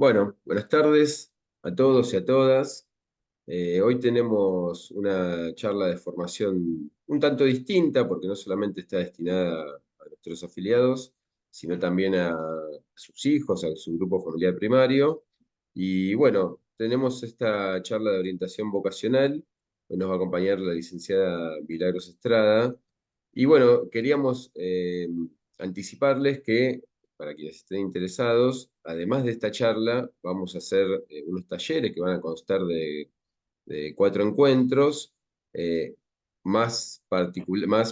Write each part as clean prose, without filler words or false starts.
Bueno, buenas tardes a todos y a todas. Hoy tenemos una charla de formación un tanto distinta porque no solamente está destinada a nuestros afiliados, sino también a sus hijos, a su grupo familiar primario. Y bueno, tenemos esta charla de orientación vocacional. Hoy nos va a acompañar la licenciada Milagros Estrada. Y bueno, queríamos anticiparles que para quienes estén interesados, además de esta charla, vamos a hacer unos talleres que van a constar de 4 encuentros más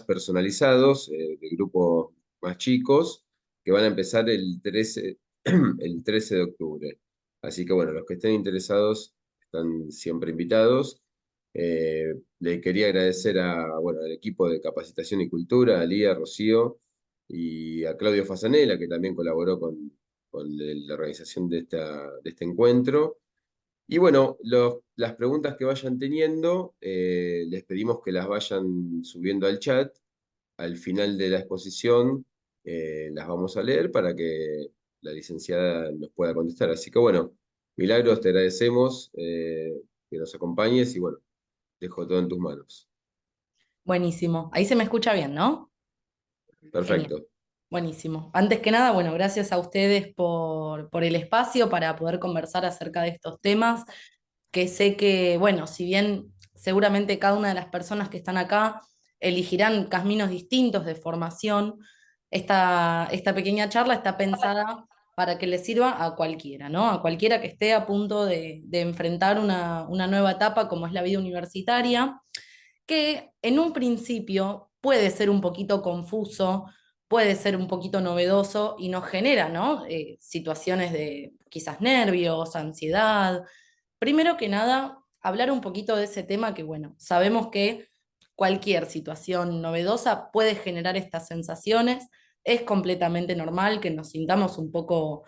personalizados, de grupos más chicos, que van a empezar el 13, el 13 de octubre. Así que bueno, los que estén interesados están siempre invitados. Le quería agradecer bueno, al equipo de Capacitación y Cultura, a Lía, Rocío y a Claudio Fasanela, que también colaboró con la organización de este encuentro. Y bueno, las preguntas que vayan teniendo, les pedimos que las vayan subiendo al chat. Al final de la exposición, las vamos a leer para que la licenciada nos pueda contestar. Así que bueno, Milagros, te agradecemos que nos acompañes y bueno, dejo todo en tus manos. Buenísimo. Ahí se me escucha bien, ¿no? Genial. Perfecto. Buenísimo. Antes que nada, bueno, gracias a ustedes por el espacio para poder conversar acerca de estos temas, que sé que, bueno, si bien seguramente cada una de las personas que están acá elegirán caminos distintos de formación, esta pequeña charla está pensada para que le sirva a cualquiera, ¿no? A cualquiera que esté a punto de enfrentar una nueva etapa como es la vida universitaria, que en un principio puede ser un poquito confuso, puede ser un poquito novedoso y nos genera, ¿no? Situaciones de quizás nervios, ansiedad. Primero que nada, hablar un poquito de ese tema que, bueno, sabemos que cualquier situación novedosa puede generar estas sensaciones. Es completamente normal que nos sintamos un poco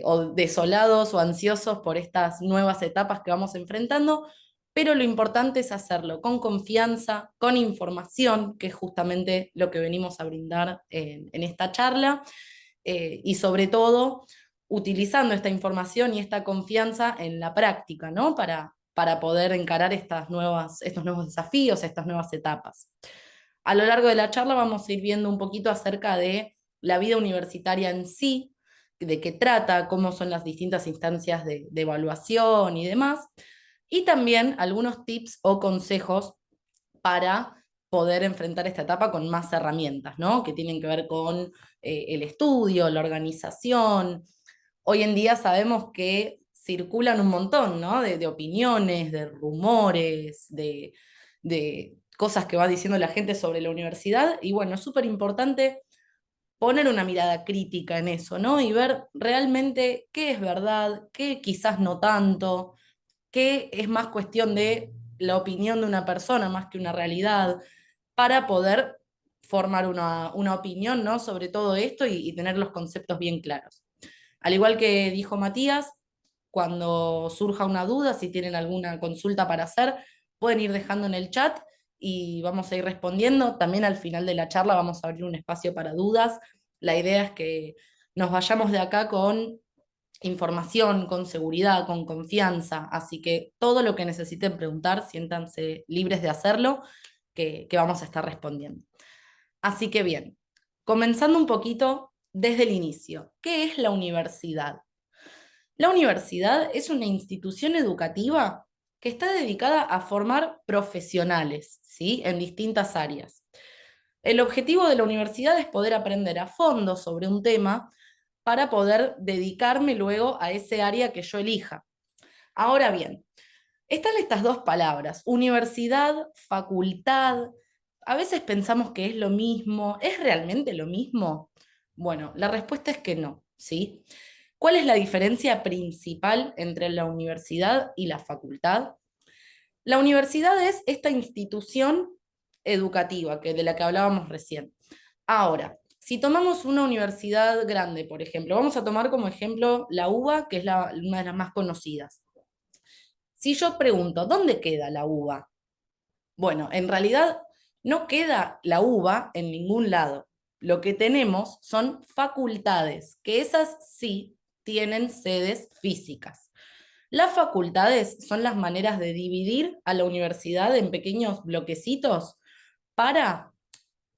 o desolados o ansiosos por estas nuevas etapas que vamos enfrentando, pero lo importante es hacerlo con confianza, con información, que es justamente lo que venimos a brindar en esta charla, y sobre todo utilizando esta información y esta confianza en la práctica, ¿no? Para poder encarar estos nuevos desafíos, estas nuevas etapas. A lo largo de la charla vamos a ir viendo un poquito acerca de la vida universitaria en sí, de qué trata, cómo son las distintas instancias de evaluación y demás, y también algunos tips o consejos para poder enfrentar esta etapa con más herramientas, ¿no? Que tienen que ver con el estudio, la organización. Hoy en día sabemos que circulan un montón, ¿no? De opiniones, de rumores, de cosas que va diciendo la gente sobre la universidad. Y bueno, es súper importante poner una mirada crítica en eso, ¿no? Y ver realmente qué es verdad, qué quizás no tanto, qué es más cuestión de la opinión de una persona más que una realidad, para poder formar una opinión, ¿no? Sobre todo esto y tener los conceptos bien claros. Al igual que dijo Matías, cuando surja una duda, si tienen alguna consulta para hacer, pueden ir dejando en el chat y vamos a ir respondiendo. También al final de la charla vamos a abrir un espacio para dudas. La idea es que nos vayamos de acá con información, con seguridad, con confianza. Así que todo lo que necesiten preguntar, siéntanse libres de hacerlo, que vamos a estar respondiendo. Así que bien, comenzando un poquito desde el inicio, ¿qué es la universidad? La universidad es una institución educativa que está dedicada a formar profesionales, ¿sí? En distintas áreas. El objetivo de la universidad es poder aprender a fondo sobre un tema para poder dedicarme luego a ese área que yo elija. Ahora bien, están estas dos palabras, universidad, facultad. A veces pensamos que es lo mismo. ¿Es realmente lo mismo? Bueno, la respuesta es que no, ¿sí? ¿Cuál es la diferencia principal entre la universidad y la facultad? La universidad es esta institución educativa de la que hablábamos recién. Ahora, si tomamos una universidad grande, por ejemplo, vamos a tomar como ejemplo la UBA, que es una de las más conocidas. Si yo pregunto, ¿dónde queda la UBA? Bueno, en realidad no queda la UBA en ningún lado. Lo que tenemos son facultades, que esas sí tienen sedes físicas. Las facultades son las maneras de dividir a la universidad en pequeños bloquecitos para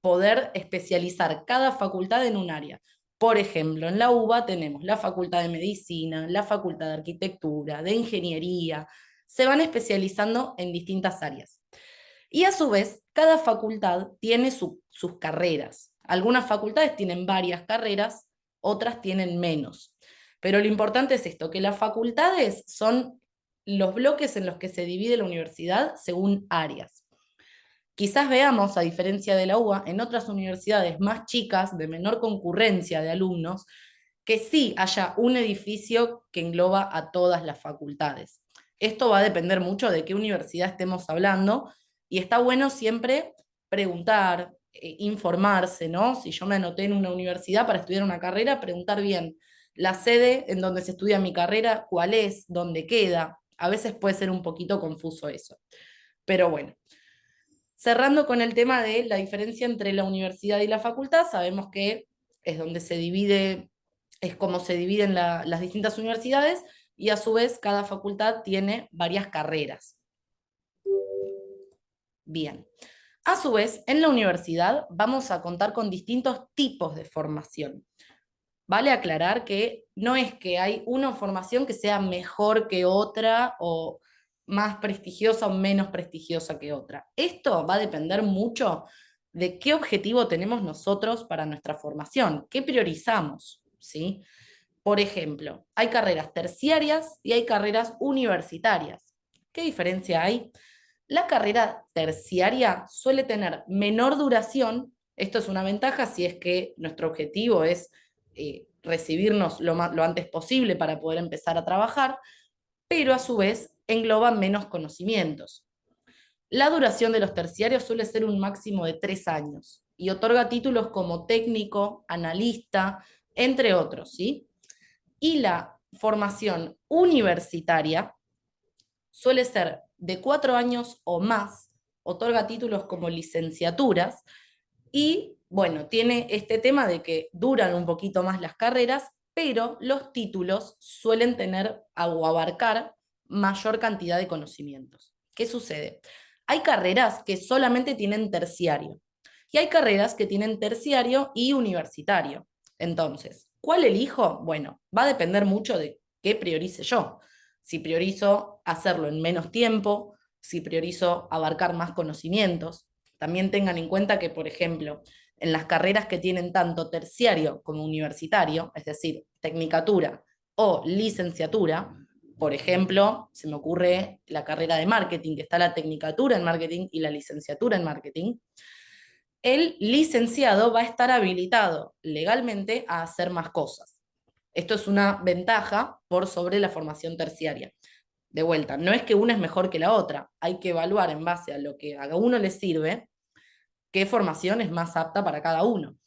poder especializar cada facultad en un área. Por ejemplo, en la UBA tenemos la Facultad de Medicina, la Facultad de Arquitectura, de Ingeniería, se van especializando en distintas áreas. Y a su vez, cada facultad tiene sus carreras. Algunas facultades tienen varias carreras, otras tienen menos. Pero lo importante es esto, que las facultades son los bloques en los que se divide la universidad según áreas. Quizás veamos, a diferencia de la UBA, en otras universidades más chicas, de menor concurrencia de alumnos, que sí haya un edificio que engloba a todas las facultades. Esto va a depender mucho de qué universidad estemos hablando, y está bueno siempre preguntar, informarse, ¿no? Si yo me anoté en una universidad para estudiar una carrera, preguntar bien la sede en donde se estudia mi carrera, cuál es, dónde queda. A veces puede ser un poquito confuso eso. Pero bueno, cerrando con el tema de la diferencia entre la universidad y la facultad, sabemos que es donde se divide, es como se dividen las distintas universidades, y a su vez cada facultad tiene varias carreras. Bien. A su vez, en la universidad vamos a contar con distintos tipos de formación. Vale aclarar que no es que hay una formación que sea mejor que otra o más prestigiosa o menos prestigiosa que otra. Esto va a depender mucho de qué objetivo tenemos nosotros para nuestra formación, qué priorizamos, ¿sí? Por ejemplo, hay carreras terciarias y hay carreras universitarias. ¿Qué diferencia hay? La carrera terciaria suele tener menor duración. Esto es una ventaja si es que nuestro objetivo es recibirnos lo antes posible para poder empezar a trabajar, pero a su vez engloba menos conocimientos. La duración de los terciarios suele ser un máximo de 3 años y otorga títulos como técnico, analista, entre otros, ¿sí? Y la formación universitaria suele ser de 4 años o más, otorga títulos como licenciaturas y, bueno, tiene este tema de que duran un poquito más las carreras, pero los títulos suelen tener o abarcar mayor cantidad de conocimientos. ¿Qué sucede? Hay carreras que solamente tienen terciario y hay carreras que tienen terciario y universitario. Entonces, ¿cuál elijo? Bueno, va a depender mucho de qué priorice yo. Si priorizo hacerlo en menos tiempo, si priorizo abarcar más conocimientos. También tengan en cuenta que, por ejemplo, en las carreras que tienen tanto terciario como universitario, es decir, tecnicatura o licenciatura, por ejemplo, se me ocurre la carrera de marketing, que está la tecnicatura en marketing y la licenciatura en marketing, el licenciado va a estar habilitado legalmente a hacer más cosas. Esto es una ventaja por sobre la formación terciaria. De vuelta, no es que una es mejor que la otra, hay que evaluar en base a lo que a uno le sirve, qué formación es más apta para cada uno.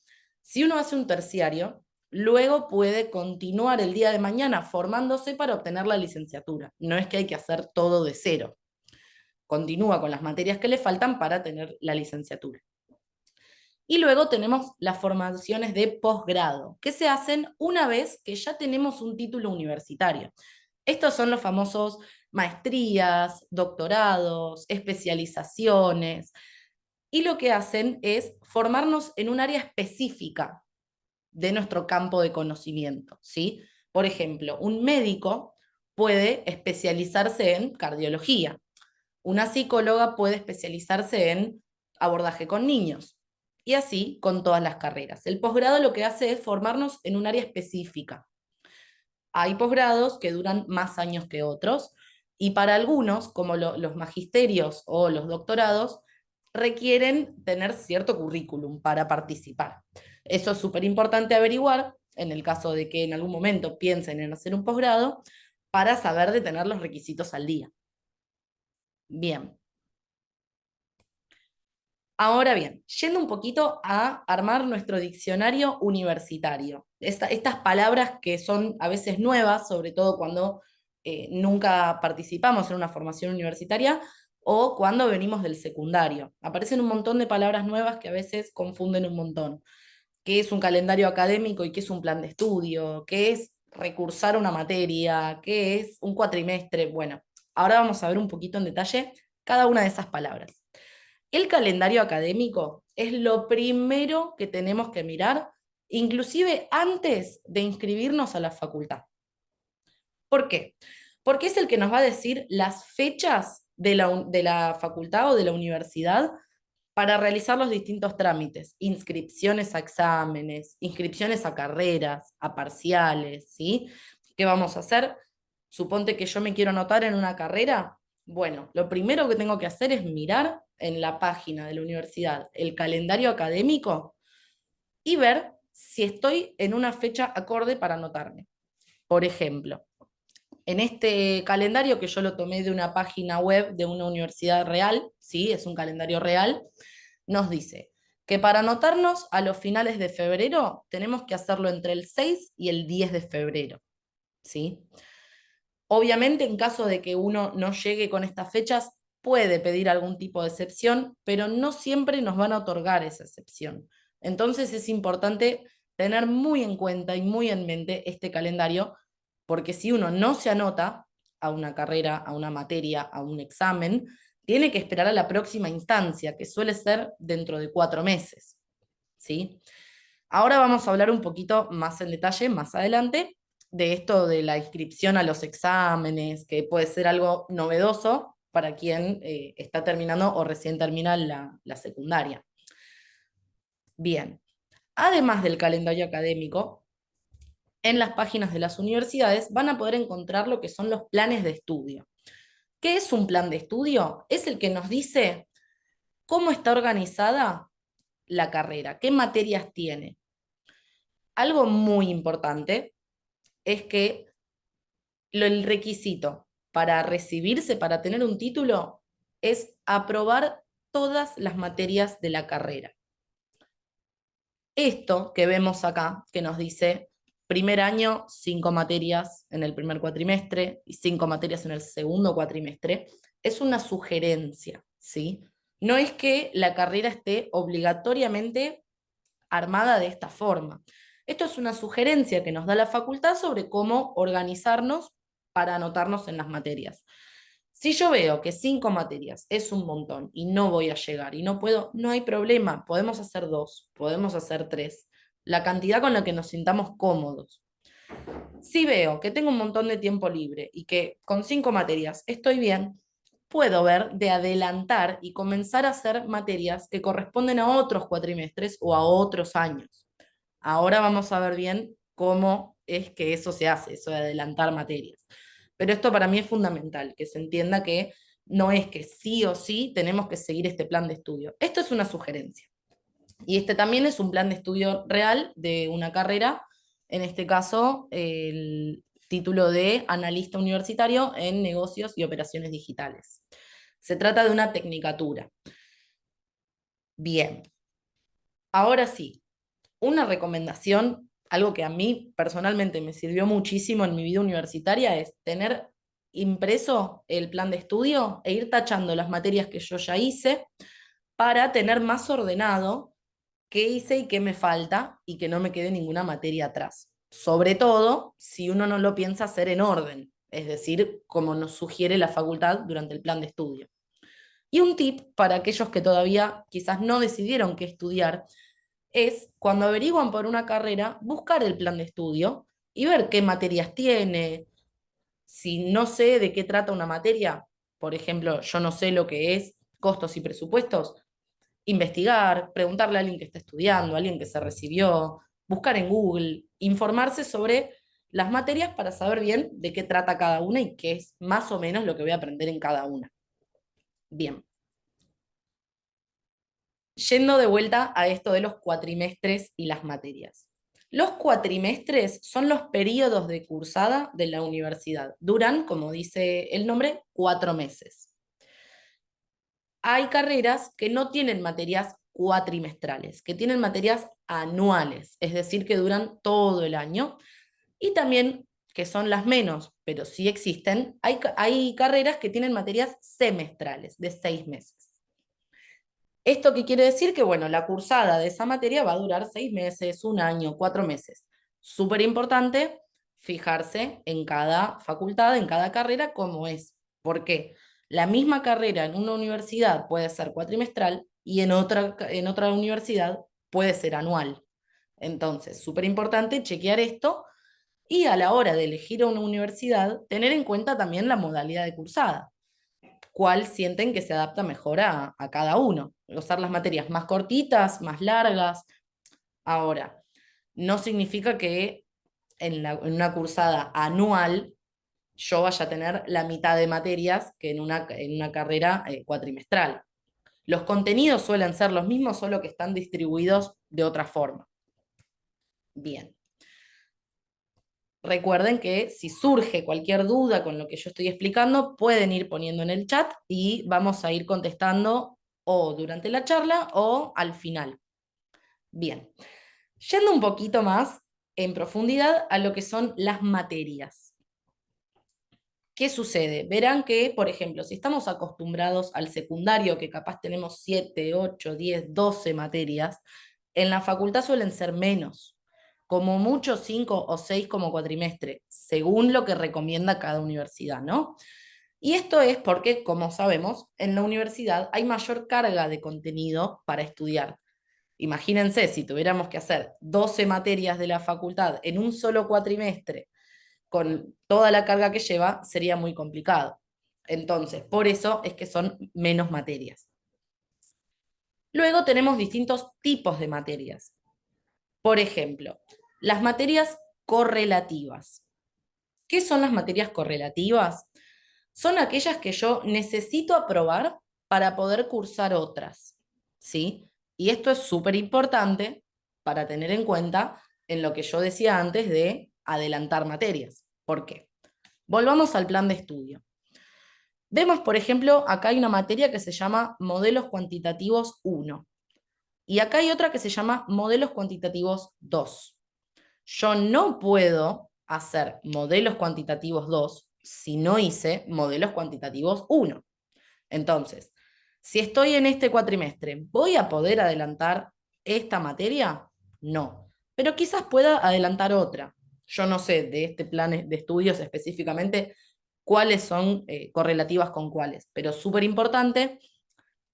Si uno hace un terciario, luego puede continuar el día de mañana formándose para obtener la licenciatura. No es que hay que hacer todo de cero. Continúa con las materias que le faltan para tener la licenciatura. Y luego tenemos las formaciones de posgrado, que se hacen una vez que ya tenemos un título universitario. Estos son los famosos maestrías, doctorados, especializaciones, y lo que hacen es formarnos en un área específica de nuestro campo de conocimiento, ¿sí? Por ejemplo, un médico puede especializarse en cardiología, una psicóloga puede especializarse en abordaje con niños, y así con todas las carreras. El posgrado lo que hace es formarnos en un área específica. Hay posgrados que duran más años que otros, y para algunos, como los magisterios o los doctorados, requieren tener cierto currículum para participar. Eso es súper importante averiguar en el caso de que en algún momento piensen en hacer un posgrado, para saber de tener los requisitos al día. Bien. Ahora bien, yendo un poquito a armar nuestro diccionario universitario. Estas palabras que son a veces nuevas, sobre todo cuando nunca participamos en una formación universitaria o cuando venimos del secundario. Aparecen un montón de palabras nuevas que a veces confunden un montón. ¿Qué es un calendario académico y qué es un plan de estudio? ¿Qué es recursar una materia, qué es un cuatrimestre. Bueno, ahora vamos a ver un poquito en detalle cada una de esas palabras. El calendario académico es lo primero que tenemos que mirar, inclusive antes de inscribirnos a la facultad. ¿Por qué? Porque es el que nos va a decir las fechas de la facultad o de la universidad para realizar los distintos trámites, inscripciones a exámenes, inscripciones a carreras, a parciales, ¿sí? ¿Qué vamos a hacer? Suponte que yo me quiero anotar en una carrera. Bueno, lo primero que tengo que hacer es mirar en la página de la universidad el calendario académico y ver si estoy en una fecha acorde para anotarme. Por ejemplo, en este calendario que yo lo tomé de una página web de una universidad real, ¿sí? Es un calendario real, nos dice que para anotarnos a los finales de febrero tenemos que hacerlo entre el 6 y el 10 de febrero, ¿sí? Obviamente, en caso de que uno no llegue con estas fechas, puede pedir algún tipo de excepción, pero no siempre nos van a otorgar esa excepción. Entonces es importante tener muy en cuenta y muy en mente este calendario, porque si uno no se anota a una carrera, a una materia, a un examen, tiene que esperar a la próxima instancia, que suele ser dentro de 4 meses. ¿Sí? Ahora vamos a hablar un poquito más en detalle, más adelante, de esto de la inscripción a los exámenes, que puede ser algo novedoso para quien está terminando o recién termina la secundaria. Bien, además del calendario académico, en las páginas de las universidades van a poder encontrar lo que son los planes de estudio. ¿Qué es un plan de estudio? Es el que nos dice cómo está organizada la carrera, qué materias tiene. Algo muy importante es que el requisito para recibirse, para tener un título, es aprobar todas las materias de la carrera. Esto que vemos acá, que nos dice primer año, 5 materias en el primer cuatrimestre y 5 materias en el segundo cuatrimestre, es una sugerencia, ¿sí? No es que la carrera esté obligatoriamente armada de esta forma. Esto es una sugerencia que nos da la facultad sobre cómo organizarnos para anotarnos en las materias. Si yo veo que 5 materias es un montón y no voy a llegar y no puedo, no hay problema, podemos hacer 2, podemos hacer 3, la cantidad con la que nos sintamos cómodos. Si veo que tengo un montón de tiempo libre y que con 5 materias estoy bien, puedo ver de adelantar y comenzar a hacer materias que corresponden a otros cuatrimestres o a otros años. Ahora vamos a ver bien cómo es que eso se hace, eso de adelantar materias. Pero esto para mí es fundamental, que se entienda que no es que sí o sí tenemos que seguir este plan de estudio. Esto es una sugerencia. Y este también es un plan de estudio real de una carrera, en este caso el título de analista universitario en negocios y operaciones digitales. Se trata de una tecnicatura. Bien, ahora sí, una recomendación, algo que a mí personalmente me sirvió muchísimo en mi vida universitaria, es tener impreso el plan de estudio e ir tachando las materias que yo ya hice para tener más ordenado qué hice y qué me falta y que no me quede ninguna materia atrás. Sobre todo si uno no lo piensa hacer en orden, es decir, como nos sugiere la facultad durante el plan de estudio. Y un tip para aquellos que todavía quizás no decidieron qué estudiar es, cuando averiguan por una carrera, buscar el plan de estudio y ver qué materias tiene. Si no sé de qué trata una materia, por ejemplo, yo no sé lo que es costos y presupuestos, investigar, preguntarle a alguien que está estudiando, a alguien que se recibió, buscar en Google, informarse sobre las materias para saber bien de qué trata cada una y qué es más o menos lo que voy a aprender en cada una. Bien. Yendo de vuelta a esto de los cuatrimestres y las materias. Los cuatrimestres son los periodos de cursada de la universidad. Duran, como dice el nombre, 4 meses. Hay carreras que no tienen materias cuatrimestrales, que tienen materias anuales, es decir, que duran todo el año, y también, que son las menos, pero sí existen, hay carreras que tienen materias semestrales, de 6 meses. ¿Esto qué quiere decir? Que, bueno, la cursada de esa materia va a durar 6 meses, un año, 4 meses. Súper importante fijarse en cada facultad, en cada carrera, cómo es. ¿Por qué? La misma carrera en una universidad puede ser cuatrimestral y en otra universidad puede ser anual. Entonces, súper importante chequear esto y a la hora de elegir una universidad, tener en cuenta también la modalidad de cursada. ¿Cuál sienten que se adapta mejor a cada uno? Usar las materias más cortitas, más largas. Ahora, no significa que en una cursada anual yo vaya a tener la mitad de materias que en una carrera cuatrimestral. Los contenidos suelen ser los mismos, solo que están distribuidos de otra forma. Bien. Recuerden que si surge cualquier duda con lo que yo estoy explicando, pueden ir poniendo en el chat y vamos a ir contestando o durante la charla o al final. Bien. Yendo un poquito más en profundidad a lo que son las materias. ¿Qué sucede? Verán que, por ejemplo, si estamos acostumbrados al secundario, que capaz tenemos 7, 8, 10, 12 materias, en la facultad suelen ser menos, como mucho 5 o 6 como cuatrimestre, según lo que recomienda cada universidad, ¿no? Y esto es porque, como sabemos, en la universidad hay mayor carga de contenido para estudiar. Imagínense si tuviéramos que hacer 12 materias de la facultad en un solo cuatrimestre, con toda la carga que lleva, sería muy complicado. Entonces, por eso es que son menos materias. Luego tenemos distintos tipos de materias. Por ejemplo, las materias correlativas. ¿Qué son las materias correlativas? Son aquellas que yo necesito aprobar para poder cursar otras, ¿sí? Y esto es súper importante para tener en cuenta en lo que yo decía antes de adelantar materias. ¿Por qué? Volvamos al plan de estudio. Vemos, por ejemplo, acá hay una materia que se llama Modelos Cuantitativos 1 y acá hay otra que se llama Modelos Cuantitativos 2. Yo no puedo hacer Modelos Cuantitativos 2 si no hice Modelos Cuantitativos 1. Entonces, si estoy en este cuatrimestre, ¿voy a poder adelantar esta materia? No, pero quizás pueda adelantar otra. Yo no sé de este plan de estudios específicamente cuáles son correlativas con cuáles, pero súper importante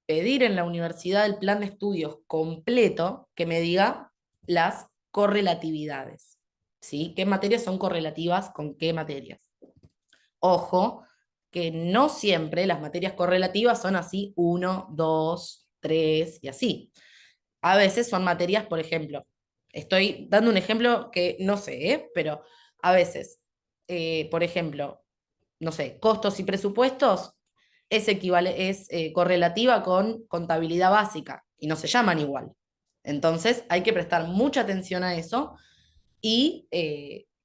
pedir en la universidad el plan de estudios completo que me diga las correlatividades, ¿sí? ¿Qué materias son correlativas con qué materias? Ojo, que no siempre las materias correlativas son así, 1, 2, 3 y así. A veces son materias, por ejemplo, estoy dando un ejemplo que no sé, pero a veces, por ejemplo, no sé, costos y presupuestos es correlativa con contabilidad básica y no se llaman igual. Entonces hay que prestar mucha atención a eso y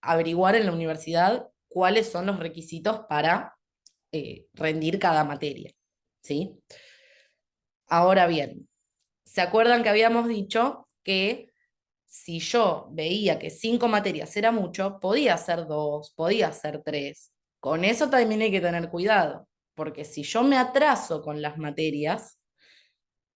averiguar en la universidad cuáles son los requisitos para rendir cada materia. ¿Sí? Ahora bien, ¿se acuerdan que habíamos dicho que si yo veía que 5 materias era mucho, podía hacer 2, podía hacer 3? Con eso también hay que tener cuidado, porque si yo me atraso con las materias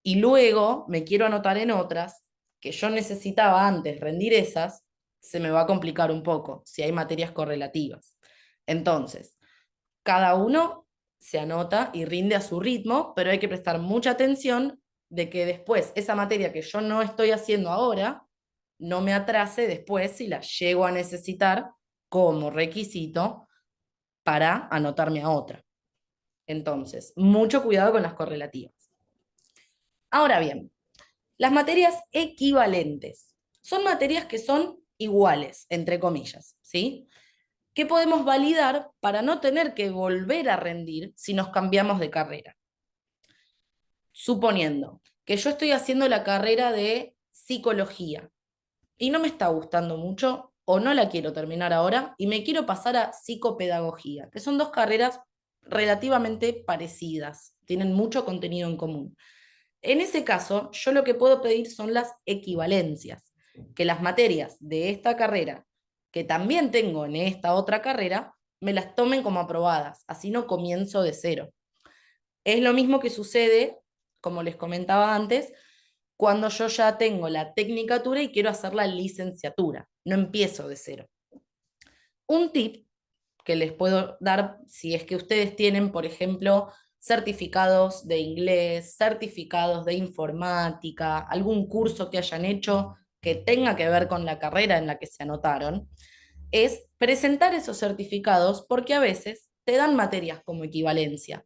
y luego me quiero anotar en otras, que yo necesitaba antes rendir esas, se me va a complicar un poco si hay materias correlativas. Entonces, cada uno se anota y rinde a su ritmo, pero hay que prestar mucha atención de que después esa materia que yo no estoy haciendo ahora, no me atrase después si la llego a necesitar como requisito para anotarme a otra. Entonces, mucho cuidado con las correlativas. Ahora bien, las materias equivalentes son materias que son iguales, entre comillas, ¿sí? Que podemos validar para no tener que volver a rendir si nos cambiamos de carrera. Suponiendo que yo estoy haciendo la carrera de psicología y no me está gustando mucho o no la quiero terminar ahora y me quiero pasar a psicopedagogía, que son dos carreras relativamente parecidas, tienen mucho contenido en común. En ese caso, yo lo que puedo pedir son las equivalencias, que las materias de esta carrera, que también tengo en esta otra carrera, me las tomen como aprobadas, así no comienzo de cero. Es lo mismo que sucede, como les comentaba antes, cuando yo ya tengo la tecnicatura y quiero hacer la licenciatura, no empiezo de cero. Un tip que les puedo dar si es que ustedes tienen, por ejemplo, certificados de inglés, certificados de informática, algún curso que hayan hecho que tenga que ver con la carrera en la que se anotaron, es presentar esos certificados porque a veces te dan materias como equivalencia.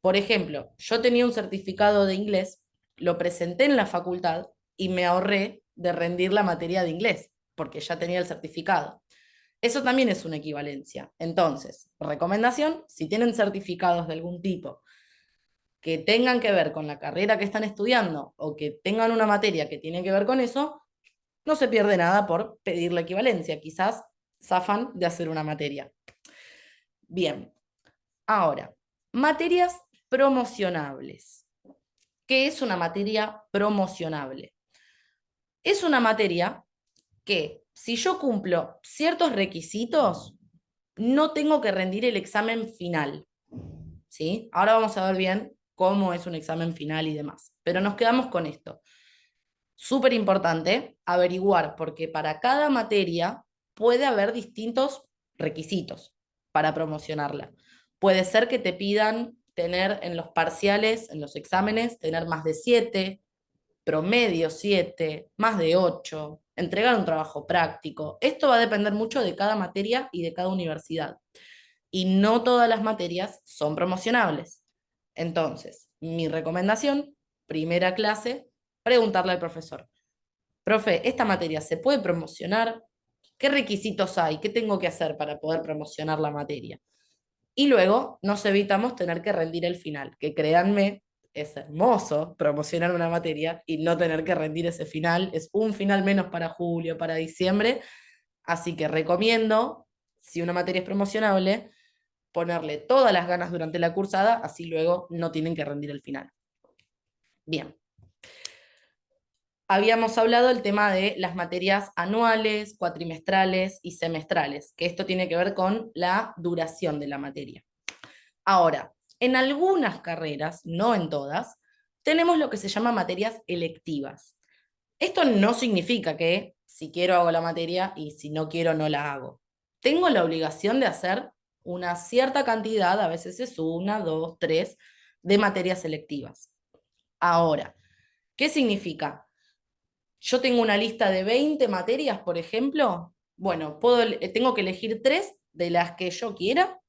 Por ejemplo, yo tenía un certificado de inglés, lo presenté en la facultad y me ahorré de rendir la materia de inglés, porque ya tenía el certificado. Eso también es una equivalencia. Entonces, recomendación, si tienen certificados de algún tipo que tengan que ver con la carrera que están estudiando o que tengan una materia que tiene que ver con eso, no se pierde nada por pedir la equivalencia. Quizás zafan de hacer una materia. Bien, ahora, materias promocionables. ¿Qué es una materia promocionable? Es una materia que, si yo cumplo ciertos requisitos, no tengo que rendir el examen final. ¿Sí? Ahora vamos a ver bien cómo es un examen final y demás. Pero nos quedamos con esto. Súper importante averiguar, porque para cada materia puede haber distintos requisitos para promocionarla. Puede ser que te pidan tener en los parciales, en los exámenes, tener más de 7, promedio 7, más de 8, entregar un trabajo práctico. Esto va a depender mucho de cada materia y de cada universidad. Y no todas las materias son promocionables. Entonces, mi recomendación, primera clase, preguntarle al profesor, profe, ¿esta materia se puede promocionar? ¿Qué requisitos hay? ¿Qué tengo que hacer para poder promocionar la materia? Y luego nos evitamos tener que rendir el final, que créanme, es hermoso promocionar una materia y no tener que rendir ese final. Es un final menos para julio, para diciembre. Así que recomiendo, si una materia es promocionable, ponerle todas las ganas durante la cursada, así luego no tienen que rendir el final. Bien. Habíamos hablado del tema de las materias anuales, cuatrimestrales y semestrales, que esto tiene que ver con la duración de la materia. Ahora, en algunas carreras, no en todas, tenemos lo que se llama materias electivas. Esto no significa que si quiero hago la materia y si no quiero no la hago. Tengo la obligación de hacer una cierta cantidad, a veces es una, dos, tres, de materias selectivas. Ahora, ¿qué significa? Yo tengo una lista de 20 materias, por ejemplo. Bueno, tengo que elegir 3 de las que yo quiera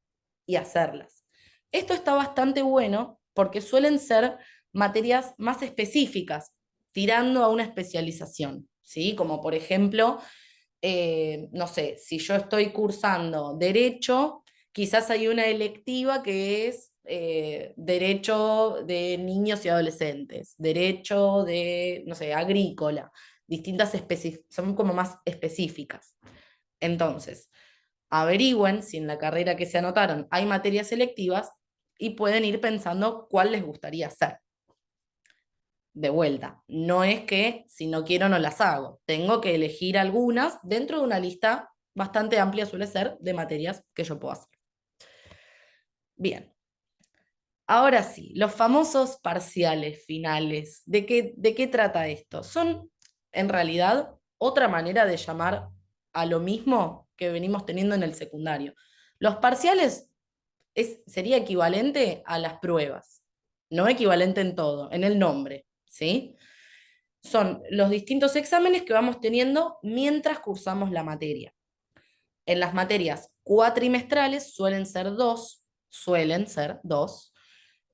y hacerlas. Esto está bastante bueno porque suelen ser materias más específicas, tirando a una especialización, ¿sí? Como por ejemplo, no sé, si yo estoy cursando derecho, quizás hay una electiva que es derecho de niños y adolescentes, derecho de, no sé, agrícola, son como más específicas. Entonces, averigüen si en la carrera que se anotaron hay materias selectivas y pueden ir pensando cuál les gustaría hacer. De vuelta, no es que si no quiero no las hago, tengo que elegir algunas dentro de una lista bastante amplia, suele ser, de materias que yo puedo hacer. Bien, ahora sí, los famosos parciales finales. ¿De qué trata esto? Son, en realidad, otra manera de llamar a lo mismo que venimos teniendo en el secundario. Los parciales sería equivalente a las pruebas, no equivalente en todo, en el nombre, ¿sí? Son los distintos exámenes que vamos teniendo mientras cursamos la materia. En las materias cuatrimestrales suelen ser dos,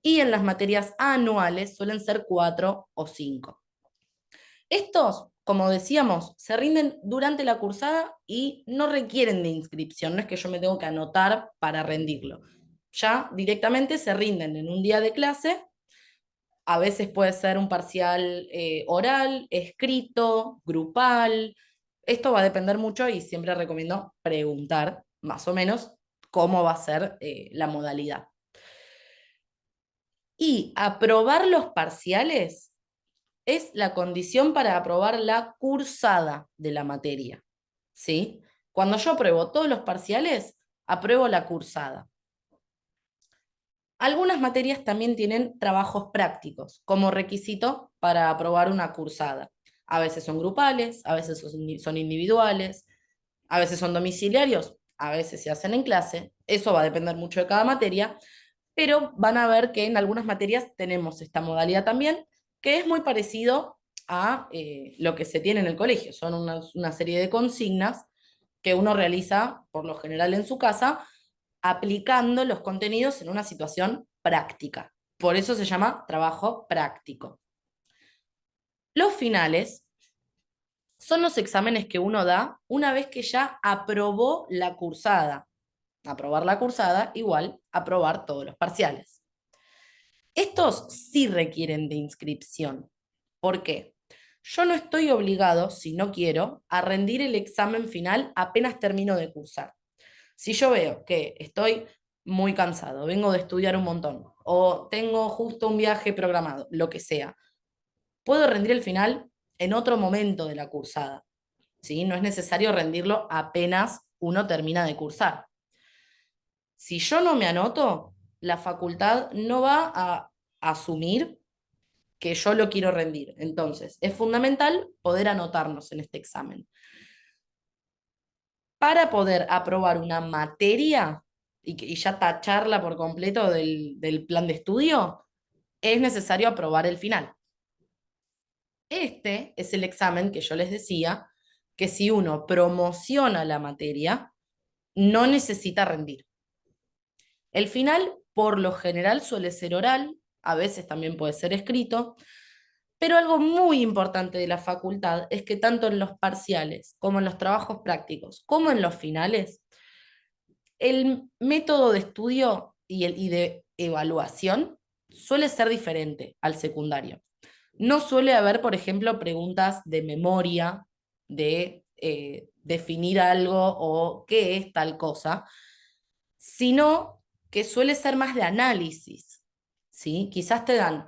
y en las materias anuales suelen ser 4 o 5. Estos, como decíamos, se rinden durante la cursada y no requieren de inscripción, no es que yo me tengo que anotar para rendirlo. Ya directamente se rinden en un día de clase, a veces puede ser un parcial oral, escrito, grupal. Esto va a depender mucho y siempre recomiendo preguntar más o menos cómo va a ser la modalidad. Y aprobar los parciales es la condición para aprobar la cursada de la materia, ¿sí? Cuando yo apruebo todos los parciales, apruebo la cursada. Algunas materias también tienen trabajos prácticos como requisito para aprobar una cursada. A veces son grupales, a veces son individuales, a veces son domiciliarios, a veces se hacen en clase, eso va a depender mucho de cada materia, pero van a ver que en algunas materias tenemos esta modalidad también, que es muy parecido a lo que se tiene en el colegio. Son una serie de consignas que uno realiza por lo general en su casa, aplicando los contenidos en una situación práctica. Por eso se llama trabajo práctico. Los finales son los exámenes que uno da una vez que ya aprobó la cursada. Aprobar la cursada igual aprobar todos los parciales. Estos sí requieren de inscripción. ¿Por qué? Yo no estoy obligado, si no quiero, a rendir el examen final apenas termino de cursar. Si yo veo que estoy muy cansado, vengo de estudiar un montón, o tengo justo un viaje programado, lo que sea, puedo rendir el final en otro momento de la cursada. ¿Sí? No es necesario rendirlo apenas uno termina de cursar. Si yo no me anoto, la facultad no va a asumir que yo lo quiero rendir. Entonces, es fundamental poder anotarnos en este examen. Para poder aprobar una materia y ya tacharla por completo del plan de estudio, es necesario aprobar el final. Este es el examen que yo les decía, que si uno promociona la materia, no necesita rendir. El final, por lo general, suele ser oral, a veces también puede ser escrito, pero algo muy importante de la facultad es que tanto en los parciales, como en los trabajos prácticos, como en los finales, el método de estudio y de evaluación suele ser diferente al secundario. No suele haber, por ejemplo, preguntas de memoria, de definir algo o qué es tal cosa, sino que suele ser más de análisis. ¿Sí? Quizás te dan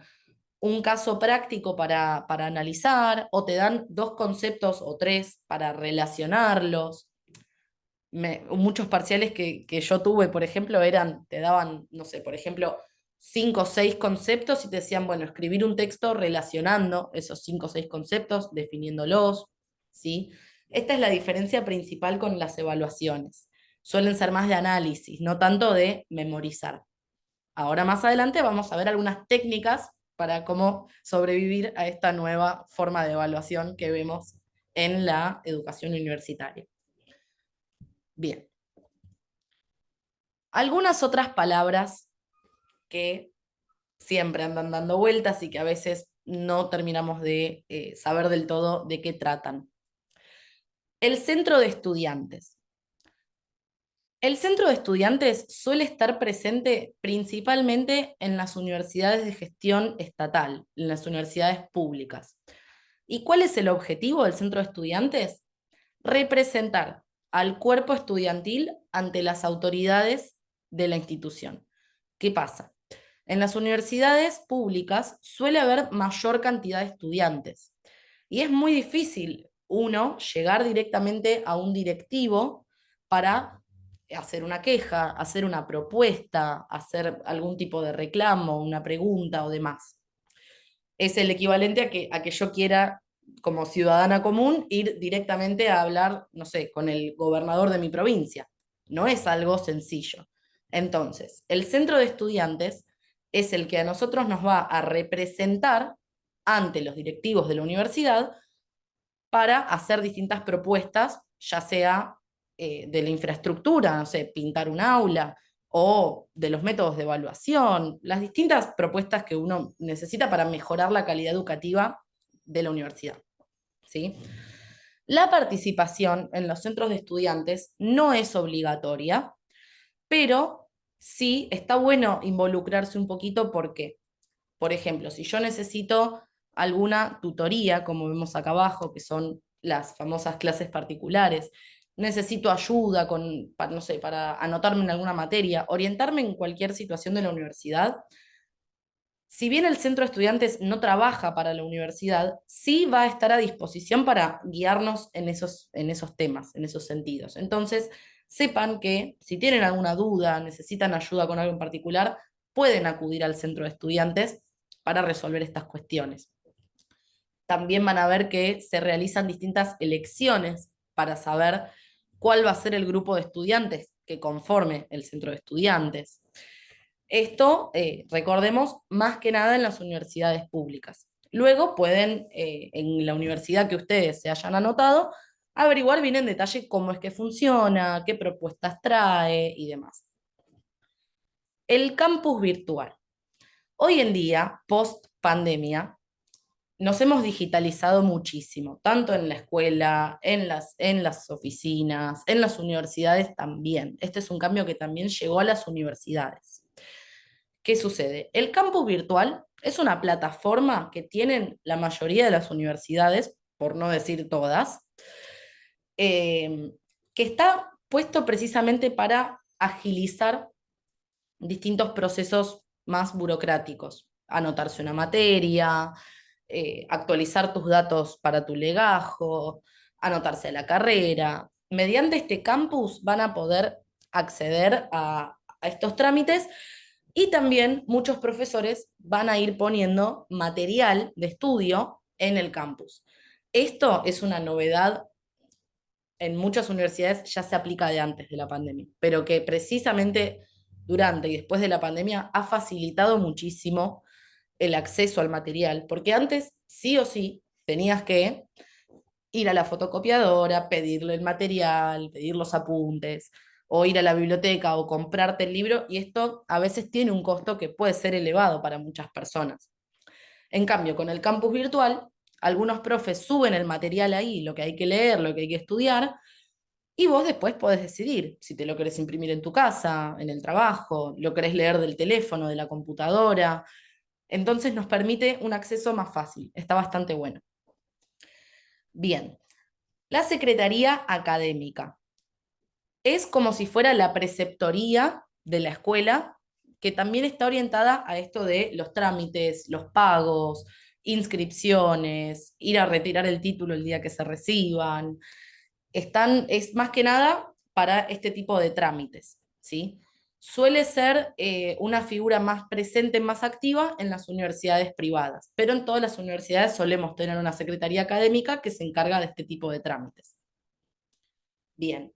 un caso práctico para analizar, o te dan dos conceptos o tres para relacionarlos. Muchos parciales que yo tuve, por ejemplo, te daban, no sé, por ejemplo, 5 o 6 conceptos y te decían, bueno, escribir un texto relacionando esos 5 o 6 conceptos, definiéndolos, ¿sí? Esta es la diferencia principal con las evaluaciones. Suelen ser más de análisis, no tanto de memorizar. Ahora más adelante vamos a ver algunas técnicas para cómo sobrevivir a esta nueva forma de evaluación que vemos en la educación universitaria. Bien. Algunas otras palabras que siempre andan dando vueltas y que a veces no terminamos de saber del todo de qué tratan. El centro de estudiantes. El centro de estudiantes suele estar presente principalmente en las universidades de gestión estatal, en las universidades públicas. ¿Y cuál es el objetivo del centro de estudiantes? Representar al cuerpo estudiantil ante las autoridades de la institución. ¿Qué pasa? En las universidades públicas suele haber mayor cantidad de estudiantes y es muy difícil uno llegar directamente a un directivo para hacer una queja, hacer una propuesta, hacer algún tipo de reclamo, una pregunta o demás. Es el equivalente a que yo quiera, como ciudadana común, ir directamente a hablar, no sé, con el gobernador de mi provincia. No es algo sencillo. Entonces, el centro de estudiantes es el que a nosotros nos va a representar ante los directivos de la universidad para hacer distintas propuestas, ya sea de la infraestructura, no sé, pintar un aula, o de los métodos de evaluación, las distintas propuestas que uno necesita para mejorar la calidad educativa de la universidad. ¿Sí? La participación en los centros de estudiantes no es obligatoria, pero sí está bueno involucrarse un poquito porque, por ejemplo, si yo necesito alguna tutoría, como vemos acá abajo, que son las famosas clases particulares, necesito ayuda no sé, para anotarme en alguna materia, orientarme en cualquier situación de la universidad, si bien el centro de estudiantes no trabaja para la universidad, sí va a estar a disposición para guiarnos en esos temas, en esos sentidos. Entonces, sepan que si tienen alguna duda, necesitan ayuda con algo en particular, pueden acudir al centro de estudiantes para resolver estas cuestiones. También van a ver que se realizan distintas elecciones para saber cuál va a ser el grupo de estudiantes que conforme el centro de estudiantes. Esto, recordemos, más que nada en las universidades públicas. Luego pueden, en la universidad que ustedes se hayan anotado, averiguar bien en detalle cómo es que funciona, qué propuestas trae y demás. El campus virtual. Hoy en día, post pandemia, nos hemos digitalizado muchísimo, tanto en la escuela, en las oficinas, en las universidades también. Este es un cambio que también llegó a las universidades. ¿Qué sucede? El campus virtual es una plataforma que tienen la mayoría de las universidades, por no decir todas, eh, que está puesto precisamente para agilizar distintos procesos más burocráticos. Anotarse una materia, actualizar tus datos para tu legajo, anotarse a la carrera. Mediante este campus van a poder acceder a estos trámites y también muchos profesores van a ir poniendo material de estudio en el campus. Esto es una novedad en muchas universidades, ya se aplica de antes de la pandemia, pero que precisamente durante y después de la pandemia ha facilitado muchísimo el acceso al material, porque antes sí o sí tenías que ir a la fotocopiadora, pedirle el material, pedir los apuntes, o ir a la biblioteca o comprarte el libro, y esto a veces tiene un costo que puede ser elevado para muchas personas. En cambio, con el campus virtual, algunos profes suben el material ahí, lo que hay que leer, lo que hay que estudiar, y vos después podés decidir si te lo querés imprimir en tu casa, en el trabajo, lo querés leer del teléfono, de la computadora. Entonces nos permite un acceso más fácil. Está bastante bueno. Bien, la Secretaría Académica. Es como si fuera la preceptoría de la escuela, que también está orientada a esto de los trámites, los pagos, inscripciones, ir a retirar el título el día que se reciban. Es más que nada para este tipo de trámites, ¿sí? Suele ser una figura más presente, más activa en las universidades privadas, pero en todas las universidades solemos tener una secretaría académica que se encarga de este tipo de trámites. Bien,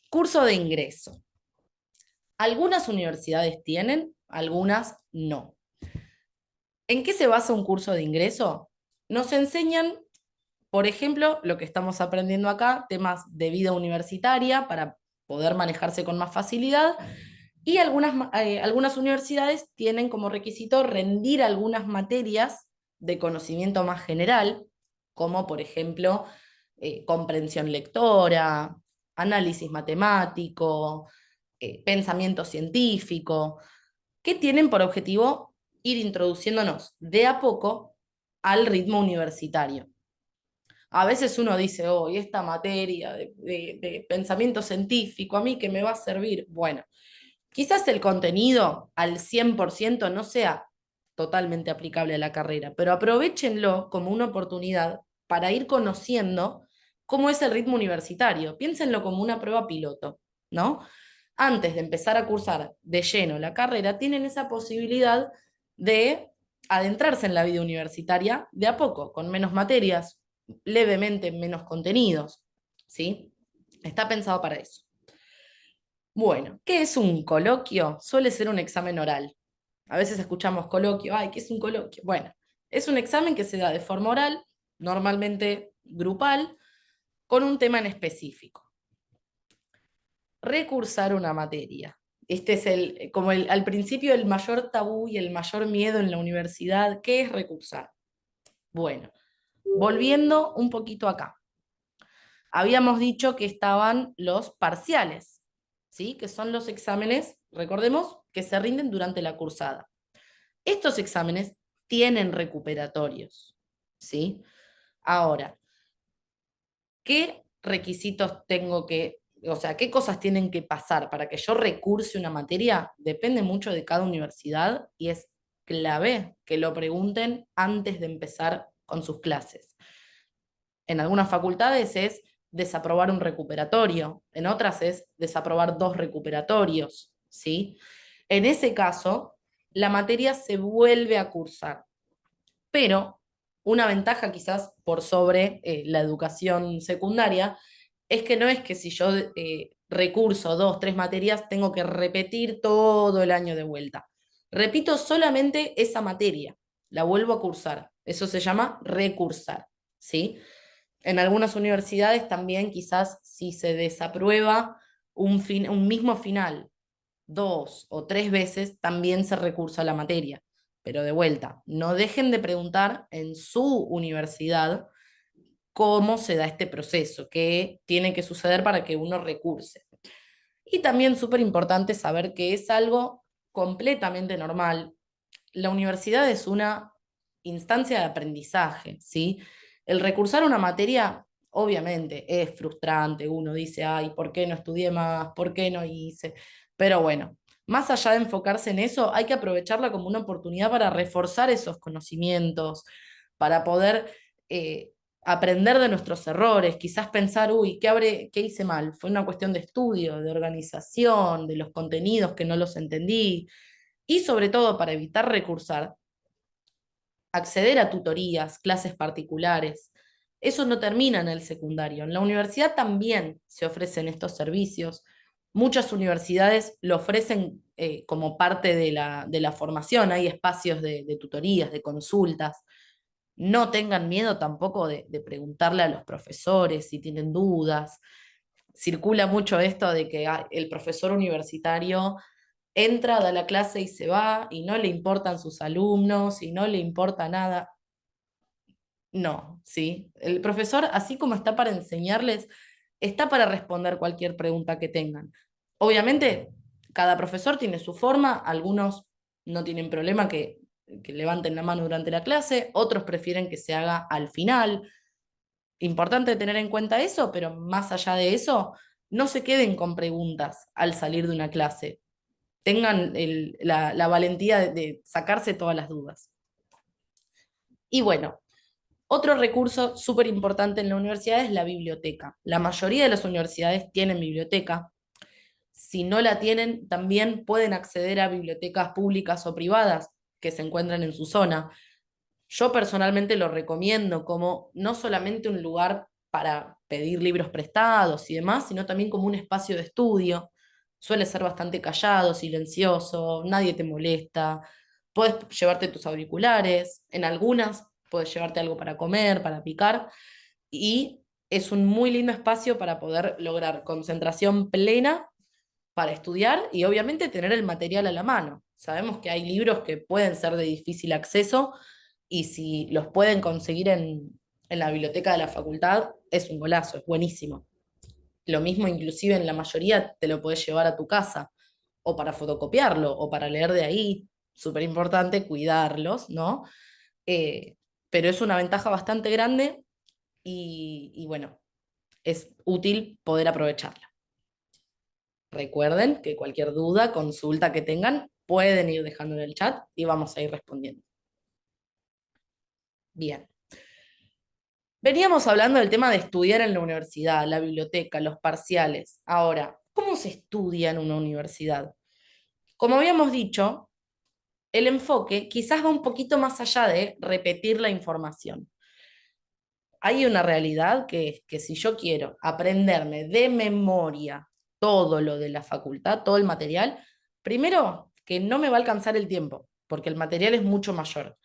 curso de ingreso. Algunas universidades tienen, algunas no. ¿En qué se basa un curso de ingreso? Nos enseñan, por ejemplo, lo que estamos aprendiendo acá, temas de vida universitaria para poder manejarse con más facilidad, y algunas universidades tienen como requisito rendir algunas materias de conocimiento más general, como por ejemplo comprensión lectora, análisis matemático, pensamiento científico, que tienen por objetivo ir introduciéndonos de a poco al ritmo universitario. A veces uno dice, oh, ¿y esta materia de pensamiento científico a mí qué me va a servir? Bueno, quizás el contenido al 100% no sea totalmente aplicable a la carrera, pero aprovéchenlo como una oportunidad para ir conociendo cómo es el ritmo universitario. Piénsenlo como una prueba piloto, ¿no? Antes de empezar a cursar de lleno la carrera, tienen esa posibilidad de adentrarse en la vida universitaria de a poco, con menos materias, levemente menos contenidos, ¿sí? Está pensado para eso. Bueno, ¿qué es un coloquio? Suele ser un examen oral. A veces escuchamos coloquio, ay, ¿qué es un coloquio? Bueno, es un examen que se da de forma oral, normalmente grupal, con un tema en específico. Recursar una materia. Este es al principio el mayor tabú y el mayor miedo en la universidad. ¿Qué es recursar? Bueno, volviendo un poquito acá. Habíamos dicho que estaban los parciales, ¿sí? Que son los exámenes, recordemos, que se rinden durante la cursada. Estos exámenes tienen recuperatorios, ¿sí? Ahora, ¿qué requisitos tengo o sea, qué cosas tienen que pasar para que yo recurse una materia? Depende mucho de cada universidad y es clave que lo pregunten antes de empezar con sus clases. En algunas facultades es desaprobar un recuperatorio, en otras es desaprobar dos recuperatorios, ¿sí? En ese caso, la materia se vuelve a cursar, pero una ventaja quizás por sobre la educación secundaria es que no es que si yo recurso 2, 3 materias, tengo que repetir todo el año de vuelta. Repito solamente esa materia, la vuelvo a cursar. Eso se llama recursar, ¿sí? En algunas universidades también quizás si se desaprueba un mismo final 2 o 3 veces, también se recursa a la materia. Pero de vuelta, no dejen de preguntar en su universidad cómo se da este proceso, qué tiene que suceder para que uno recurse. Y también súper importante saber que es algo completamente normal. La universidad es una instancia de aprendizaje, ¿sí? El recursar una materia, obviamente, es frustrante. Uno dice, ay, ¿por qué no estudié más? ¿Por qué no hice? Pero bueno, más allá de enfocarse en eso, hay que aprovecharla como una oportunidad para reforzar esos conocimientos, para poder aprender de nuestros errores, quizás pensar, uy, ¿qué hice mal? Fue una cuestión de estudio, de organización, de los contenidos que no los entendí, y sobre todo para evitar recursar, acceder a tutorías, clases particulares. Eso no termina en el secundario. En la universidad también se ofrecen estos servicios. Muchas universidades lo ofrecen como parte de la formación. Hay espacios de tutorías, de consultas. No tengan miedo tampoco de preguntarle a los profesores si tienen dudas. Circula mucho esto de que el profesor universitario entra, da la clase y se va, y no le importan sus alumnos, y no le importa nada. No, ¿sí? El profesor, así como está para enseñarles, está para responder cualquier pregunta que tengan. Obviamente, cada profesor tiene su forma, algunos no tienen problema que levanten la mano durante la clase, otros prefieren que se haga al final. Importante tener en cuenta eso, pero más allá de eso, no se queden con preguntas al salir de una clase. Tengan la valentía de sacarse todas las dudas. Y bueno, otro recurso súper importante en la universidad es la biblioteca. La mayoría de las universidades tienen biblioteca. Si no la tienen, también pueden acceder a bibliotecas públicas o privadas que se encuentran en su zona. Yo personalmente lo recomiendo como no solamente un lugar para pedir libros prestados y demás, sino también como un espacio de estudio. Suele ser bastante callado, silencioso, nadie te molesta. Puedes llevarte tus auriculares, en algunas puedes llevarte algo para comer, para picar, y es un muy lindo espacio para poder lograr concentración plena para estudiar y obviamente tener el material a la mano. Sabemos que hay libros que pueden ser de difícil acceso y si los pueden conseguir en la biblioteca de la facultad, es un golazo, es buenísimo. Lo mismo inclusive en la mayoría te lo puedes llevar a tu casa, o para fotocopiarlo, o para leer de ahí. Súper importante cuidarlos, ¿no? Eh, pero es una ventaja bastante grande y bueno, es útil poder aprovecharla. Recuerden que cualquier duda, consulta que tengan, pueden ir dejando en el chat y vamos a ir respondiendo. Bien. Veníamos hablando del tema de estudiar en la universidad, la biblioteca, los parciales. Ahora, ¿cómo se estudia en una universidad? Como habíamos dicho, el enfoque quizás va un poquito más allá de repetir la información. Hay una realidad que es que si yo quiero aprenderme de memoria todo lo de la facultad, todo el material, primero, que no me va a alcanzar el tiempo, porque el material es mucho mayor.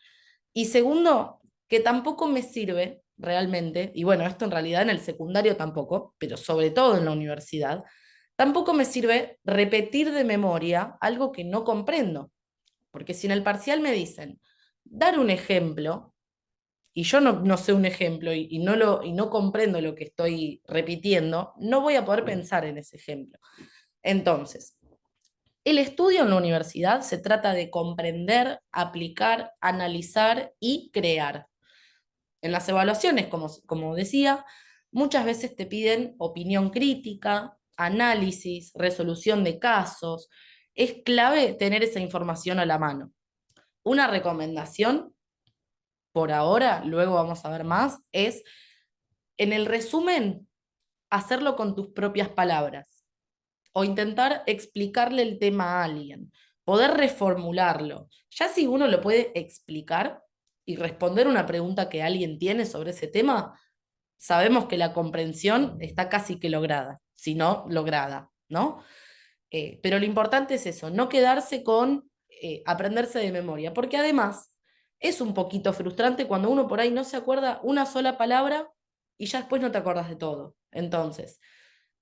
Y segundo, que tampoco me sirve realmente, y bueno, esto en realidad en el secundario tampoco, pero sobre todo en la universidad, tampoco me sirve repetir de memoria algo que no comprendo. Porque si en el parcial me dicen, dar un ejemplo, y yo no sé un ejemplo y no comprendo lo que estoy repitiendo, no voy a poder pensar en ese ejemplo. Entonces, el estudio en la universidad se trata de comprender, aplicar, analizar y crear. En las evaluaciones, como decía, muchas veces te piden opinión crítica, análisis, resolución de casos. Es clave tener esa información a la mano. Una recomendación, por ahora, luego vamos a ver más, es en el resumen, hacerlo con tus propias palabras o intentar explicarle el tema a alguien, poder reformularlo. Ya si uno lo puede explicar y responder una pregunta que alguien tiene sobre ese tema, sabemos que la comprensión está casi que lograda, si no lograda, ¿no? Pero lo importante es eso, no quedarse con aprenderse de memoria, porque además es un poquito frustrante cuando uno por ahí no se acuerda una sola palabra y ya después no te acuerdas de todo. Entonces,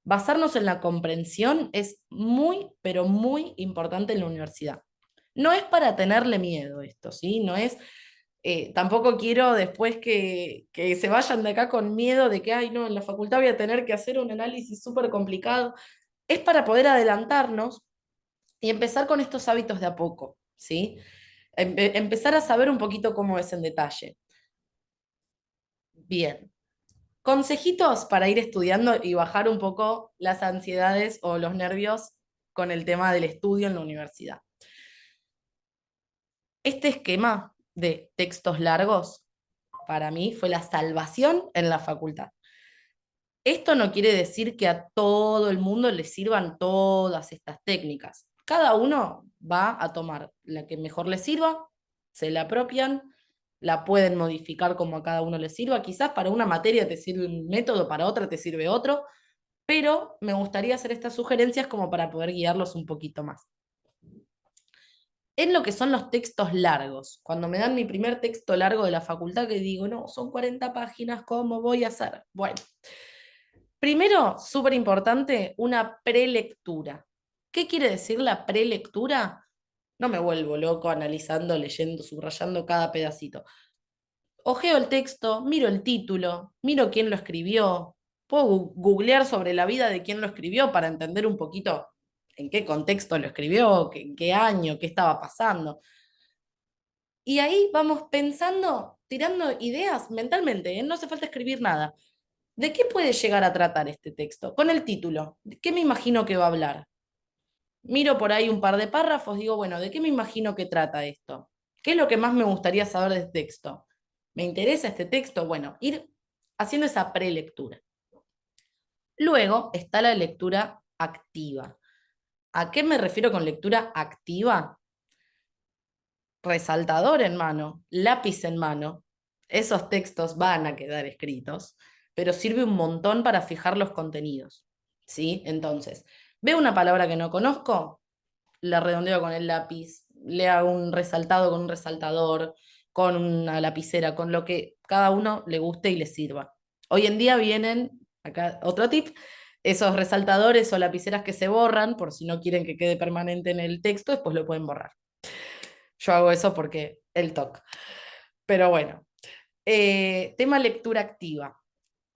basarnos en la comprensión es muy, pero muy importante en la universidad. No es para tenerle miedo esto, ¿sí? No es, tampoco quiero después que se vayan de acá con miedo de que, ay, no, en la facultad voy a tener que hacer un análisis súper complicado. Es para poder adelantarnos y empezar con estos hábitos de a poco, ¿sí? Empezar a saber un poquito cómo es en detalle. Bien. Consejitos para ir estudiando y bajar un poco las ansiedades o los nervios con el tema del estudio en la universidad. Este esquema de textos largos, para mí, fue la salvación en la facultad. Esto no quiere decir que a todo el mundo le sirvan todas estas técnicas. Cada uno va a tomar la que mejor le sirva, se la apropian, la pueden modificar como a cada uno le sirva. Quizás para una materia te sirve un método, para otra te sirve otro, pero me gustaría hacer estas sugerencias como para poder guiarlos un poquito más. En lo que son los textos largos, cuando me dan mi primer texto largo de la facultad que digo, no, son 40 páginas, ¿cómo voy a hacer? Bueno, primero, súper importante, una prelectura. ¿Qué quiere decir la prelectura? No me vuelvo loco analizando, leyendo, subrayando cada pedacito. Ojeo el texto, miro el título, miro quién lo escribió, puedo googlear sobre la vida de quién lo escribió para entender un poquito en qué contexto lo escribió, en qué año, qué estaba pasando. Y ahí vamos pensando, tirando ideas mentalmente, ¿eh? No hace falta escribir nada. ¿De qué puede llegar a tratar este texto? Con el título, ¿de qué me imagino que va a hablar? Miro por ahí un par de párrafos, digo, bueno, ¿de qué me imagino que trata esto? ¿Qué es lo que más me gustaría saber de este texto? ¿Me interesa este texto? Bueno, ir haciendo esa prelectura. Luego está la lectura activa. ¿A qué me refiero con lectura activa? Resaltador en mano, lápiz en mano. Esos textos van a quedar escritos, pero sirve un montón para fijar los contenidos. ¿Sí? Entonces, veo una palabra que no conozco, la redondeo con el lápiz, le hago un resaltado con un resaltador, con una lapicera, con lo que cada uno le guste y le sirva. Hoy en día vienen, acá otro tip, esos resaltadores o lapiceras que se borran por si no quieren que quede permanente en el texto, después lo pueden borrar. Yo hago eso porque el TOC. Pero bueno, tema lectura activa.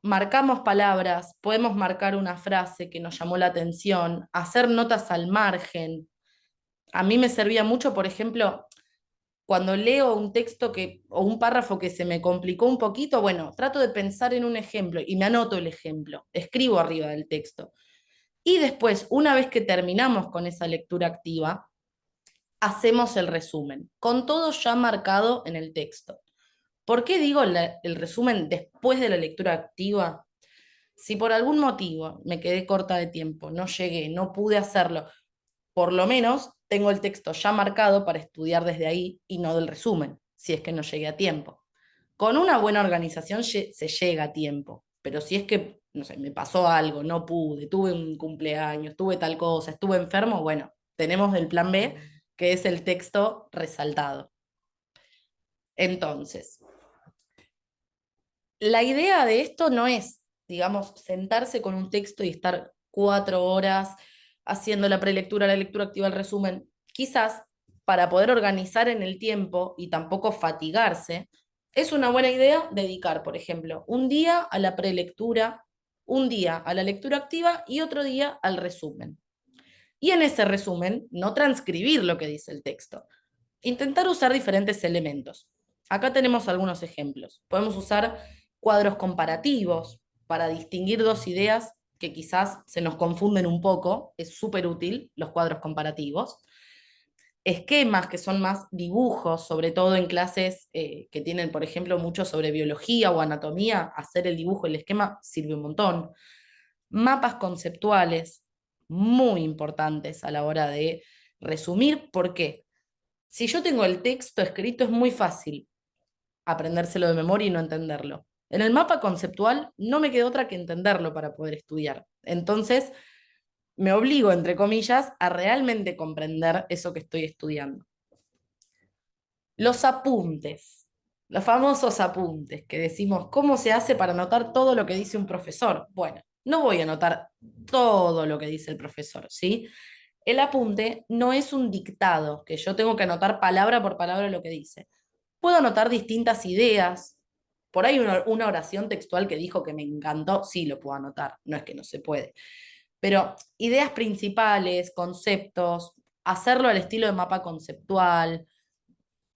Marcamos palabras, podemos marcar una frase que nos llamó la atención, hacer notas al margen. A mí me servía mucho, por ejemplo, cuando leo un texto o un párrafo que se me complicó un poquito, bueno, trato de pensar en un ejemplo y me anoto el ejemplo, escribo arriba del texto. Y después, una vez que terminamos con esa lectura activa, hacemos el resumen, con todo ya marcado en el texto. ¿Por qué digo el resumen después de la lectura activa? Si por algún motivo me quedé corta de tiempo, no llegué, no pude hacerlo, por lo menos tengo el texto ya marcado para estudiar desde ahí y no del resumen, si es que no llegué a tiempo. Con una buena organización se llega a tiempo, pero si es que, no sé, me pasó algo, no pude, tuve un cumpleaños, tuve tal cosa, estuve enfermo, bueno, tenemos el plan B, que es el texto resaltado. Entonces, la idea de esto no es, digamos, sentarse con un texto y estar 4 horas haciendo la prelectura, la lectura activa, el resumen. Quizás para poder organizar en el tiempo y tampoco fatigarse, es una buena idea dedicar, por ejemplo, un día a la prelectura, un día a la lectura activa y otro día al resumen. Y en ese resumen, no transcribir lo que dice el texto, intentar usar diferentes elementos. Acá tenemos algunos ejemplos. Podemos usar cuadros comparativos para distinguir dos ideas que quizás se nos confunden un poco. Es súper útil los cuadros comparativos. Esquemas que son más dibujos, sobre todo en clases que tienen, por ejemplo, mucho sobre biología o anatomía, hacer el dibujo, el esquema sirve un montón. Mapas conceptuales, muy importantes a la hora de resumir. ¿Por qué? Si yo tengo el texto escrito es muy fácil aprendérselo de memoria y no entenderlo. En el mapa conceptual no me queda otra que entenderlo para poder estudiar. Entonces, me obligo, entre comillas, a realmente comprender eso que estoy estudiando. Los apuntes, los famosos apuntes, que decimos, ¿cómo se hace para anotar todo lo que dice un profesor? Bueno, no voy a anotar todo lo que dice el profesor, ¿sí? El apunte no es un dictado, que yo tengo que anotar palabra por palabra lo que dice. Puedo anotar distintas ideas. Por ahí una oración textual que dijo que me encantó, sí lo puedo anotar, no es que no se puede. Pero ideas principales, conceptos, hacerlo al estilo de mapa conceptual.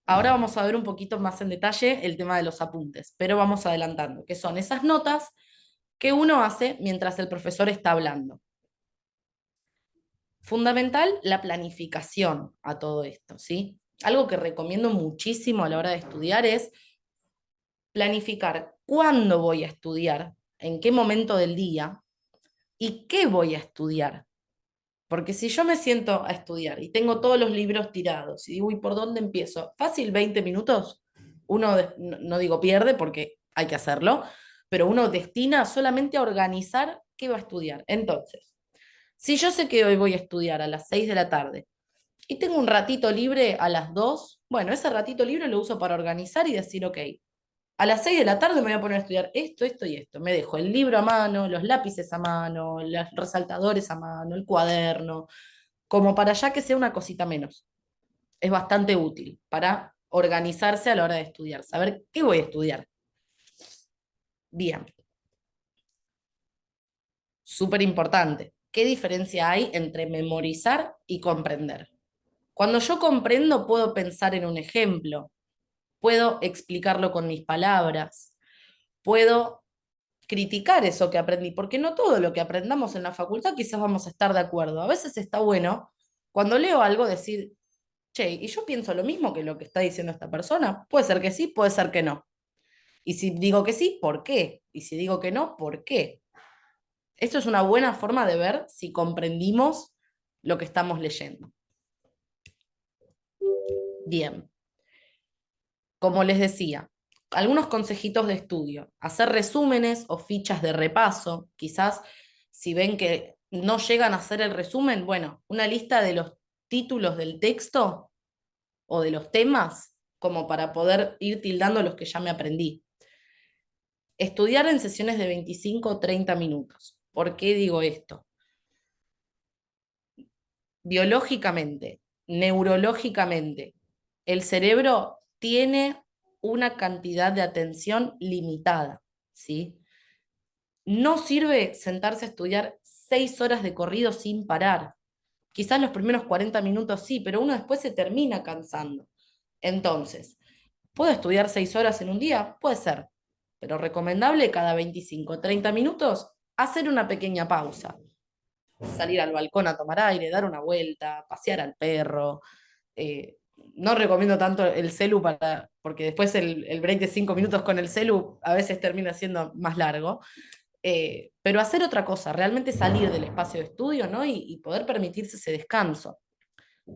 Ahora vamos a ver un poquito más en detalle el tema de los apuntes, pero vamos adelantando, que son esas notas que uno hace mientras el profesor está hablando. Fundamental la planificación a todo esto, ¿sí? Algo que recomiendo muchísimo a la hora de estudiar es planificar cuándo voy a estudiar, en qué momento del día y qué voy a estudiar. Porque si yo me siento a estudiar y tengo todos los libros tirados y digo, uy, ¿por dónde empiezo? Fácil, 20 minutos. Uno, no digo pierde porque hay que hacerlo, pero uno destina solamente a organizar qué va a estudiar. Entonces, si yo sé que hoy voy a estudiar a las 6 de la tarde y tengo un ratito libre a las 2, bueno, ese ratito libre lo uso para organizar y decir, ok, a las 6 de la tarde me voy a poner a estudiar esto, esto y esto. Me dejo el libro a mano, los lápices a mano, los resaltadores a mano, el cuaderno, como para ya que sea una cosita menos. Es bastante útil para organizarse a la hora de estudiar, saber qué voy a estudiar. Bien, súper importante. ¿Qué diferencia hay entre memorizar y comprender? Cuando yo comprendo, puedo pensar en un ejemplo, puedo explicarlo con mis palabras, puedo criticar eso que aprendí, porque no todo lo que aprendamos en la facultad quizás vamos a estar de acuerdo. A veces está bueno, cuando leo algo, decir, che, ¿y yo pienso lo mismo que lo que está diciendo esta persona? Puede ser que sí, puede ser que no. Y si digo que sí, ¿por qué? Y si digo que no, ¿por qué? Esto es una buena forma de ver si comprendimos lo que estamos leyendo. Bien, como les decía, algunos consejitos de estudio, hacer resúmenes o fichas de repaso, quizás si ven que no llegan a hacer el resumen, bueno, una lista de los títulos del texto o de los temas, como para poder ir tildando los que ya me aprendí. Estudiar en sesiones de 25 o 30 minutos. ¿Por qué digo esto? Biológicamente, neurológicamente, el cerebro tiene una cantidad de atención limitada, ¿sí? No sirve sentarse a estudiar 6 horas de corrido sin parar. Quizás los primeros 40 minutos sí, pero uno después se termina cansando. Entonces, ¿puedo estudiar 6 horas en un día? Puede ser, pero recomendable cada 25 o 30 minutos hacer una pequeña pausa. Salir al balcón a tomar aire, dar una vuelta, pasear al perro. No recomiendo tanto el celu porque después el break de 5 minutos con el celu a veces termina siendo más largo. Pero hacer otra cosa, realmente salir del espacio de estudio, ¿no? Y poder permitirse ese descanso.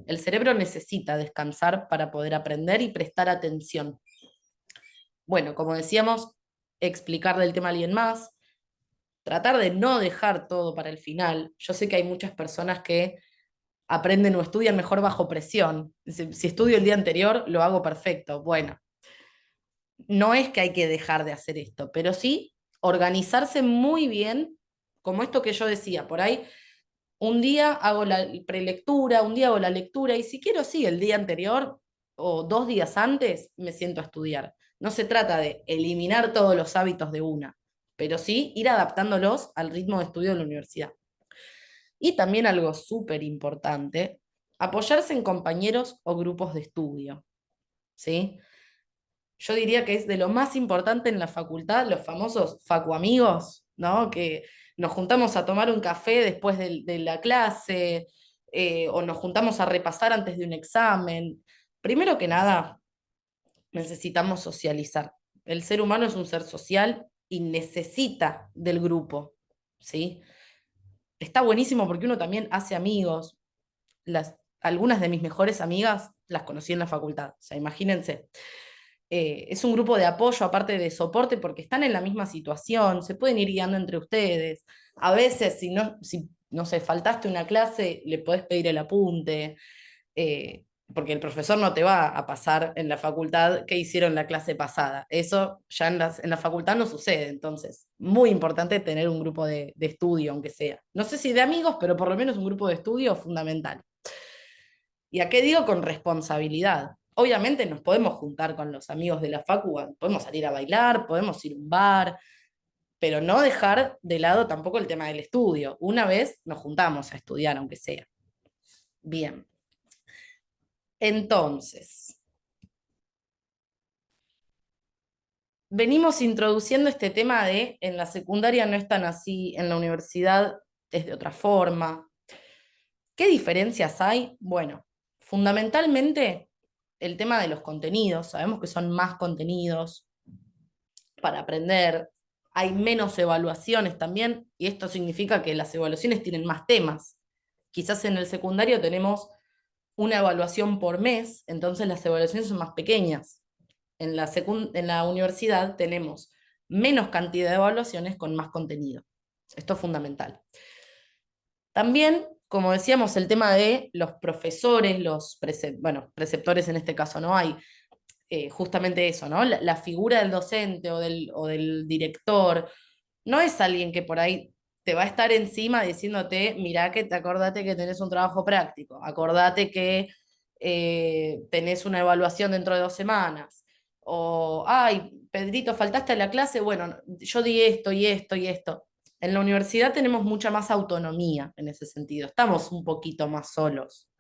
El cerebro necesita descansar para poder aprender y prestar atención. Bueno, como decíamos, explicarle el tema a alguien más, tratar de no dejar todo para el final. Yo sé que hay muchas personas que aprenden o estudian mejor bajo presión. Si estudio el día anterior, lo hago perfecto. Bueno, no es que hay que dejar de hacer esto, pero sí organizarse muy bien, como esto que yo decía, por ahí un día hago la prelectura, un día hago la lectura, y si quiero, sí, el día anterior o 2 días antes me siento a estudiar. No se trata de eliminar todos los hábitos de una, pero sí ir adaptándolos al ritmo de estudio de la universidad. Y también algo súper importante, apoyarse en compañeros o grupos de estudio, ¿sí? Yo diría que es de lo más importante en la facultad, los famosos facuamigos, ¿no? Que nos juntamos a tomar un café después de la clase, o nos juntamos a repasar antes de un examen. Primero que nada, necesitamos socializar. El ser humano es un ser social y necesita del grupo, ¿sí? Está buenísimo porque uno también hace amigos. Algunas de mis mejores amigas las conocí en la facultad, o sea, imagínense. es un grupo de apoyo, aparte de soporte, porque están en la misma situación, se pueden ir guiando entre ustedes. A veces, si no sé, faltaste una clase, le podés pedir el apunte, porque el profesor no te va a pasar en la facultad qué hicieron la clase pasada. Eso ya en la facultad no sucede, entonces, muy importante tener un grupo de estudio, aunque sea. No sé si de amigos, pero por lo menos un grupo de estudio fundamental. ¿Y a qué digo con responsabilidad? Obviamente nos podemos juntar con los amigos de la facu, podemos salir a bailar, podemos ir a un bar, pero no dejar de lado tampoco el tema del estudio. Una vez nos juntamos a estudiar, aunque sea. Bien. Entonces, venimos introduciendo este tema de en la secundaria no es tan así, en la universidad es de otra forma. ¿Qué diferencias hay? Bueno, fundamentalmente el tema de los contenidos. Sabemos que son más contenidos para aprender, hay menos evaluaciones también, y esto significa que las evaluaciones tienen más temas. Quizás en el secundario tenemos una evaluación por mes, entonces las evaluaciones son más pequeñas. En la universidad tenemos menos cantidad de evaluaciones con más contenido. Esto es fundamental. También, como decíamos, el tema de los profesores, bueno, preceptores en este caso no hay, justamente eso, ¿no? La figura del docente o del director no es alguien que por ahí te va a estar encima diciéndote, mirá que te acordate que tenés un trabajo práctico, acordate que tenés una evaluación dentro de 2 semanas, o, ay, Pedrito, faltaste a la clase, bueno, yo di esto y esto y esto. En la universidad tenemos mucha más autonomía en ese sentido, estamos un poquito más solos.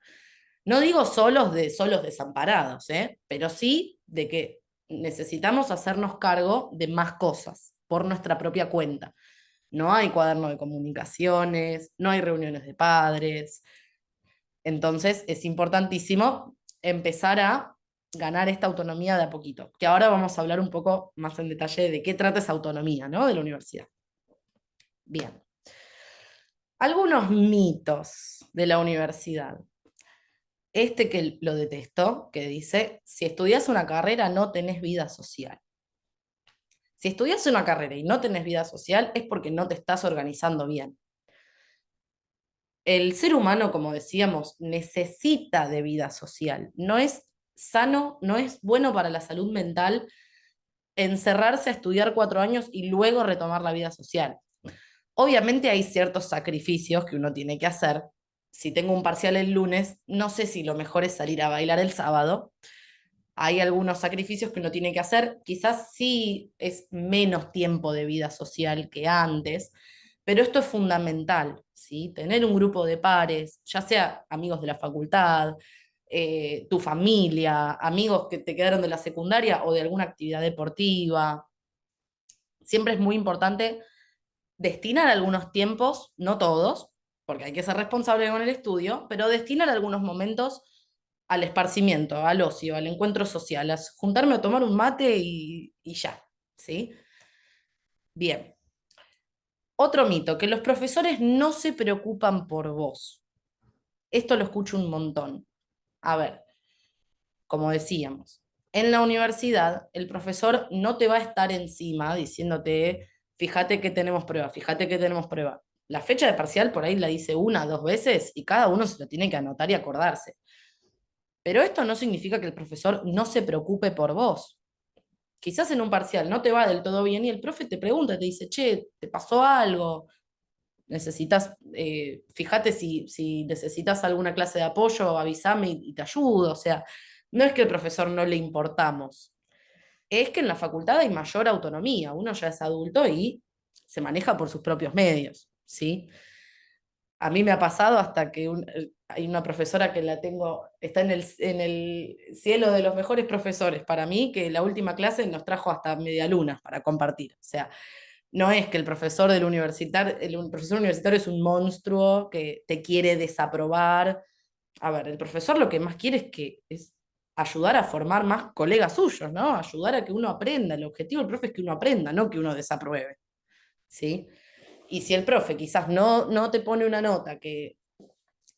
No digo solos desamparados, pero sí de que necesitamos hacernos cargo de más cosas por nuestra propia cuenta. No hay cuaderno de comunicaciones, no hay reuniones de padres. Entonces es importantísimo empezar a ganar esta autonomía de a poquito, que ahora vamos a hablar un poco más en detalle de qué trata esa autonomía, ¿no? De la universidad. Bien. Algunos mitos de la universidad. Este que lo detesto, que dice, si estudias una carrera no tenés vida social. Si estudias una carrera y no tenés vida social es porque no te estás organizando bien. El ser humano, como decíamos, necesita de vida social. No es sano, no es bueno para la salud mental encerrarse a estudiar 4 años y luego retomar la vida social. Obviamente hay ciertos sacrificios que uno tiene que hacer. Si tengo un parcial el lunes, no sé si lo mejor es salir a bailar el sábado. Hay algunos sacrificios que uno tiene que hacer. Quizás sí es menos tiempo de vida social que antes, pero esto es fundamental, ¿sí? Tener un grupo de pares, ya sea amigos de la facultad, tu familia, amigos que te quedaron de la secundaria o de alguna actividad deportiva. Siempre es muy importante destinar algunos tiempos, no todos, porque hay que ser responsable con el estudio, pero destinar algunos momentos al esparcimiento, al ocio, al encuentro social, a juntarme a tomar un mate y ya, ¿sí? Bien. Otro mito, que los profesores no se preocupan por vos. Esto lo escucho un montón. A ver, como decíamos, en la universidad el profesor no te va a estar encima diciéndote, fíjate que tenemos prueba, fíjate que tenemos prueba. La fecha de parcial por ahí la dice 1 o 2 veces y cada uno se lo tiene que anotar y acordarse. Pero esto no significa que el profesor no se preocupe por vos. Quizás en un parcial no te va del todo bien y el profe te pregunta, te dice, che, ¿te pasó algo? Necesitas, fíjate si necesitas alguna clase de apoyo, avísame y te ayudo. O sea, no es que el profesor no le importamos, es que en la facultad hay mayor autonomía, uno ya es adulto y se maneja por sus propios medios, ¿sí? A mí me ha pasado hasta que hay una profesora que la tengo, está en el cielo de los mejores profesores para mí, que la última clase nos trajo hasta medialunas para compartir. O sea, no es que el profesor el profesor universitario es un monstruo que te quiere desaprobar. A ver, el profesor lo que más quiere es ayudar a formar más colegas suyos, ¿no? Ayudar a que uno aprenda. El objetivo del profe es que uno aprenda, no que uno desapruebe, ¿sí? Y si el profe quizás no te pone una nota que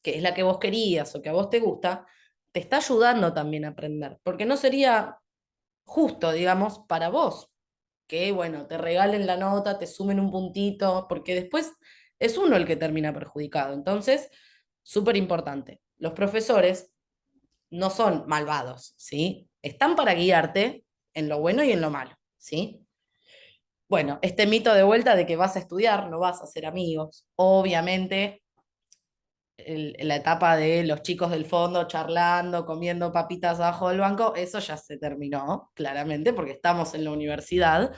es la que vos querías o que a vos te gusta, te está ayudando también a aprender, porque no sería justo, digamos, para vos, que bueno, te regalen la nota, te sumen un puntito, porque después es uno el que termina perjudicado. Entonces, súper importante, los profesores no son malvados, ¿sí? Están para guiarte en lo bueno y en lo malo, ¿sí? Bueno, este mito de vuelta de que vas a estudiar, no vas a hacer amigos. Obviamente, la etapa de los chicos del fondo charlando, comiendo papitas abajo del banco, eso ya se terminó, claramente, porque estamos en la universidad.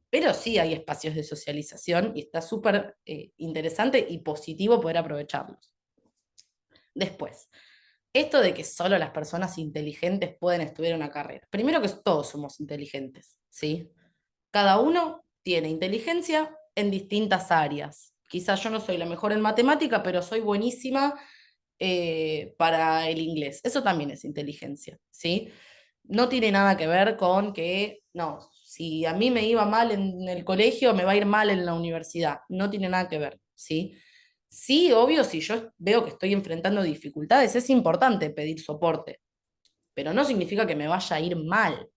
Pero sí hay espacios de socialización y está súper interesante y positivo poder aprovecharlos. Después, esto de que solo las personas inteligentes pueden estudiar una carrera. Primero que todos somos inteligentes, ¿sí? Cada uno tiene inteligencia en distintas áreas. Quizás yo no soy la mejor en matemática, pero soy buenísima para el inglés. Eso también es inteligencia, ¿sí? No tiene nada que ver con que, no, si a mí me iba mal en el colegio, me va a ir mal en la universidad. No tiene nada que ver, ¿sí? Sí, obvio, si yo veo que estoy enfrentando dificultades, es importante pedir soporte, pero no significa que me vaya a ir mal.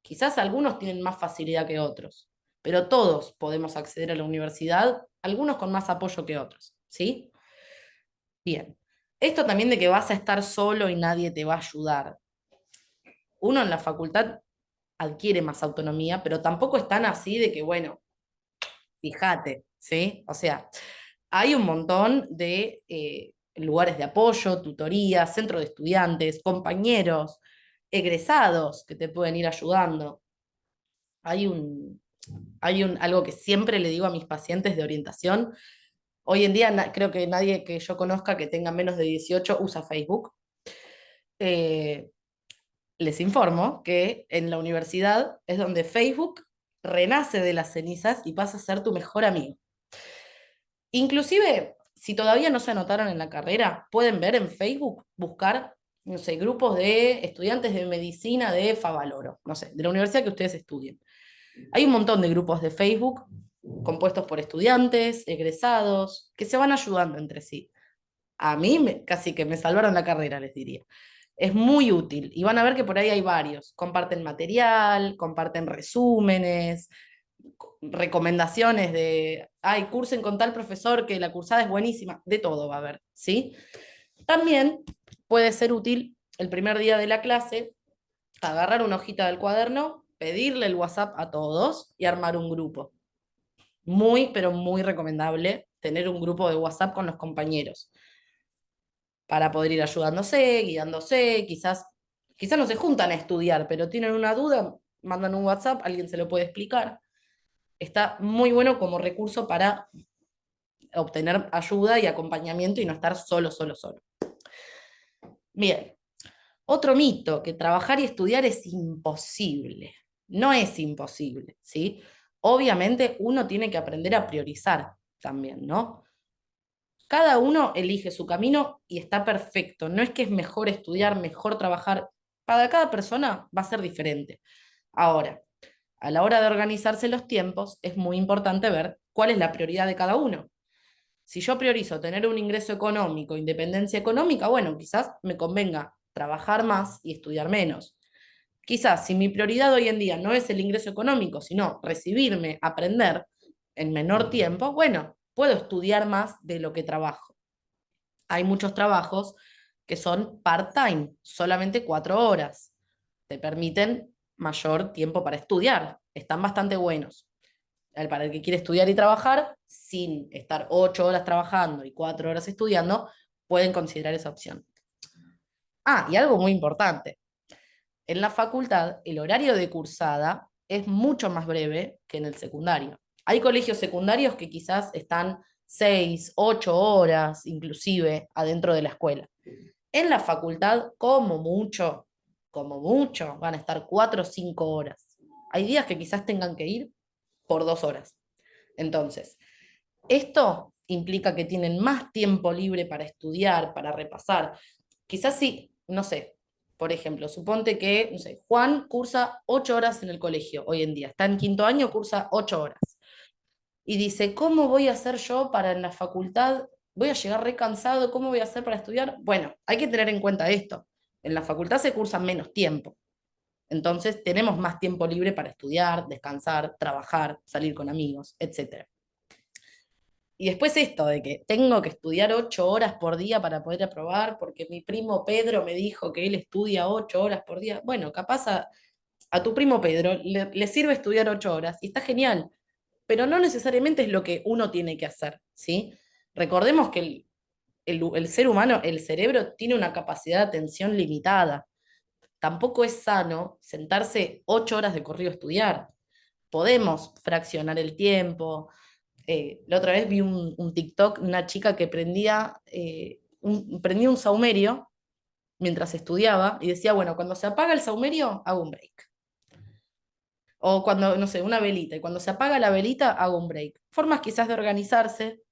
Quizás algunos tienen más facilidad que otros, pero todos podemos acceder a la universidad, algunos con más apoyo que otros, ¿sí? Bien. Esto también de que vas a estar solo y nadie te va a ayudar. Uno en la facultad adquiere más autonomía, pero tampoco es tan así de que, bueno, fíjate, ¿sí? O sea, hay un montón de lugares de apoyo, tutorías, centros de estudiantes, compañeros, egresados que te pueden ir ayudando. Hay algo que siempre le digo a mis pacientes de orientación. Hoy en día creo que nadie que yo conozca que tenga menos de 18 usa Facebook. Eh, Les informo que en la universidad es donde Facebook renace de las cenizas y pasa a ser tu mejor amigo. Inclusive, si todavía no se anotaron en la carrera, pueden ver en Facebook, buscar, no sé, grupos de estudiantes de medicina de Favaloro, no sé, de la universidad que ustedes estudien. Hay un montón de grupos de Facebook compuestos por estudiantes, egresados, que se van ayudando entre sí. A mí casi que me salvaron la carrera, les diría. Es muy útil y van a ver que por ahí hay varios. Comparten material, comparten resúmenes, recomendaciones de, ay, cursen con tal profesor que la cursada es buenísima, de todo va a haber, ¿sí? También puede ser útil el primer día de la clase agarrar una hojita del cuaderno, pedirle el WhatsApp a todos y armar un grupo. Muy, pero muy recomendable tener un grupo de WhatsApp con los compañeros para poder ir ayudándose, guiándose, quizás no se juntan a estudiar, pero tienen una duda, mandan un WhatsApp, alguien se lo puede explicar. Está muy bueno como recurso para obtener ayuda y acompañamiento y no estar solo, solo, solo. Bien, otro mito, que trabajar y estudiar es imposible. No es imposible, ¿sí? Obviamente uno tiene que aprender a priorizar también, ¿no? Cada uno elige su camino y está perfecto. No es que es mejor estudiar, mejor trabajar. Para cada persona va a ser diferente. Ahora, a la hora de organizarse los tiempos, es muy importante ver cuál es la prioridad de cada uno. Si yo priorizo tener un ingreso económico, independencia económica, bueno, quizás me convenga trabajar más y estudiar menos. Quizás si mi prioridad hoy en día no es el ingreso económico, sino recibirme, aprender en menor tiempo, bueno, puedo estudiar más de lo que trabajo. Hay muchos trabajos que son part-time, solamente 4 horas. Te permiten mayor tiempo para estudiar. Están bastante buenos. Para el que quiere estudiar y trabajar, sin estar 8 horas trabajando y 4 horas estudiando, pueden considerar esa opción. Ah, y algo muy importante. En la facultad, el horario de cursada es mucho más breve que en el secundario. Hay colegios secundarios que quizás están 6, 8 horas inclusive adentro de la escuela. En la facultad, como mucho, van a estar 4 o 5 horas. Hay días que quizás tengan que ir por 2 horas. Entonces, esto implica que tienen más tiempo libre para estudiar, para repasar. Quizás si, no sé, por ejemplo, suponte que, no sé, Juan cursa 8 horas en el colegio hoy en día, está en quinto año, cursa 8 horas. Y dice, ¿cómo voy a hacer yo para en la facultad? Voy a llegar recansado, ¿cómo voy a hacer para estudiar? Bueno, hay que tener en cuenta esto. En la facultad se cursa menos tiempo. Entonces tenemos más tiempo libre para estudiar, descansar, trabajar, salir con amigos, etc. Y después esto de que tengo que estudiar 8 horas por día para poder aprobar, porque mi primo Pedro me dijo que él estudia 8 horas por día. Bueno, capaz a tu primo Pedro le sirve estudiar 8 horas y está genial, pero no necesariamente es lo que uno tiene que hacer, ¿sí? Recordemos que el ser humano, el cerebro, tiene una capacidad de atención limitada. Tampoco es sano sentarse 8 horas de corrido a estudiar. Podemos fraccionar el tiempo. La otra vez vi un TikTok, una chica que prendía un saumerio mientras estudiaba y decía, bueno, cuando se apaga el saumerio, hago un break. O cuando, no sé, una velita, y cuando se apaga la velita, hago un break. Formas quizás de organizarse.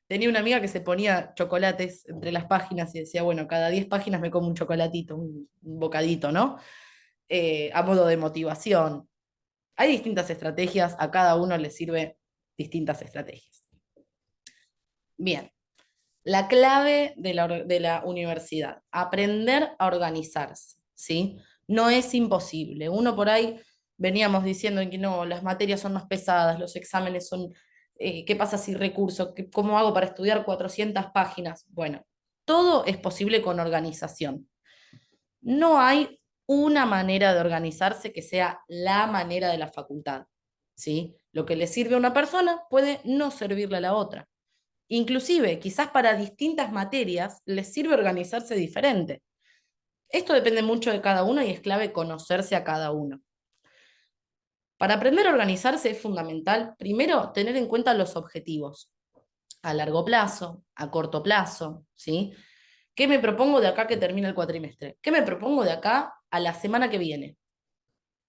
Tenía una amiga que se ponía chocolates entre las páginas y decía, bueno, cada 10 páginas me como un chocolatito, un bocadito, ¿no? A modo de motivación. Hay distintas estrategias, a cada uno le sirve distintas estrategias. Bien, la clave de la universidad, aprender a organizarse, ¿sí? No es imposible. Uno por ahí veníamos diciendo que no, las materias son más pesadas, los exámenes son, ¿qué pasa si recurso? ¿Cómo hago para estudiar 400 páginas? Bueno, todo es posible con organización. No hay una manera de organizarse que sea la manera de la facultad, ¿sí? Lo que le sirve a una persona puede no servirle a la otra. Inclusive, quizás para distintas materias les sirve organizarse diferente. Esto depende mucho de cada uno y es clave conocerse a cada uno. Para aprender a organizarse es fundamental, primero, tener en cuenta los objetivos a largo plazo, a corto plazo, ¿sí? ¿Qué me propongo de acá que termine el cuatrimestre? ¿Qué me propongo de acá a la semana que viene?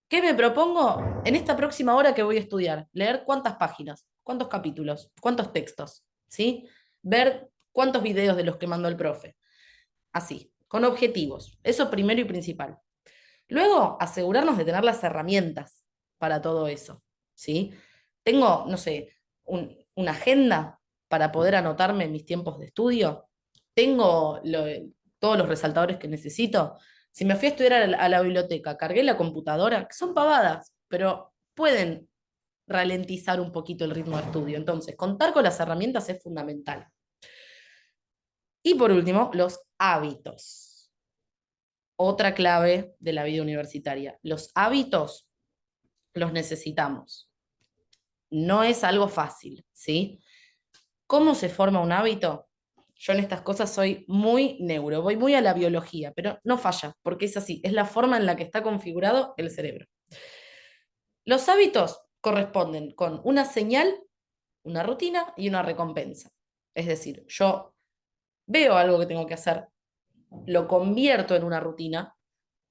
¿Qué me propongo en esta próxima hora que voy a estudiar? Leer cuántas páginas, cuántos capítulos, cuántos textos, ¿sí? Ver cuántos videos de los que mandó el profe. Así, con objetivos. Eso primero y principal. Luego, asegurarnos de tener las herramientas para todo eso, ¿sí? Tengo, no sé, una agenda para poder anotarme mis tiempos de estudio. Tengo todos los resaltadores que necesito. Si me fui a estudiar a la biblioteca, cargué la computadora, que son pavadas, pero pueden ralentizar un poquito el ritmo de estudio. Entonces, contar con las herramientas es fundamental. Y por último, los hábitos. Otra clave de la vida universitaria. Los hábitos los necesitamos. No es algo fácil, ¿sí? ¿Cómo se forma un hábito? Yo en estas cosas soy muy neuro, voy muy a la biología, pero no falla, porque es así, es la forma en la que está configurado el cerebro. Los hábitos corresponden con una señal, una rutina y una recompensa. Es decir, yo veo algo que tengo que hacer, lo convierto en una rutina,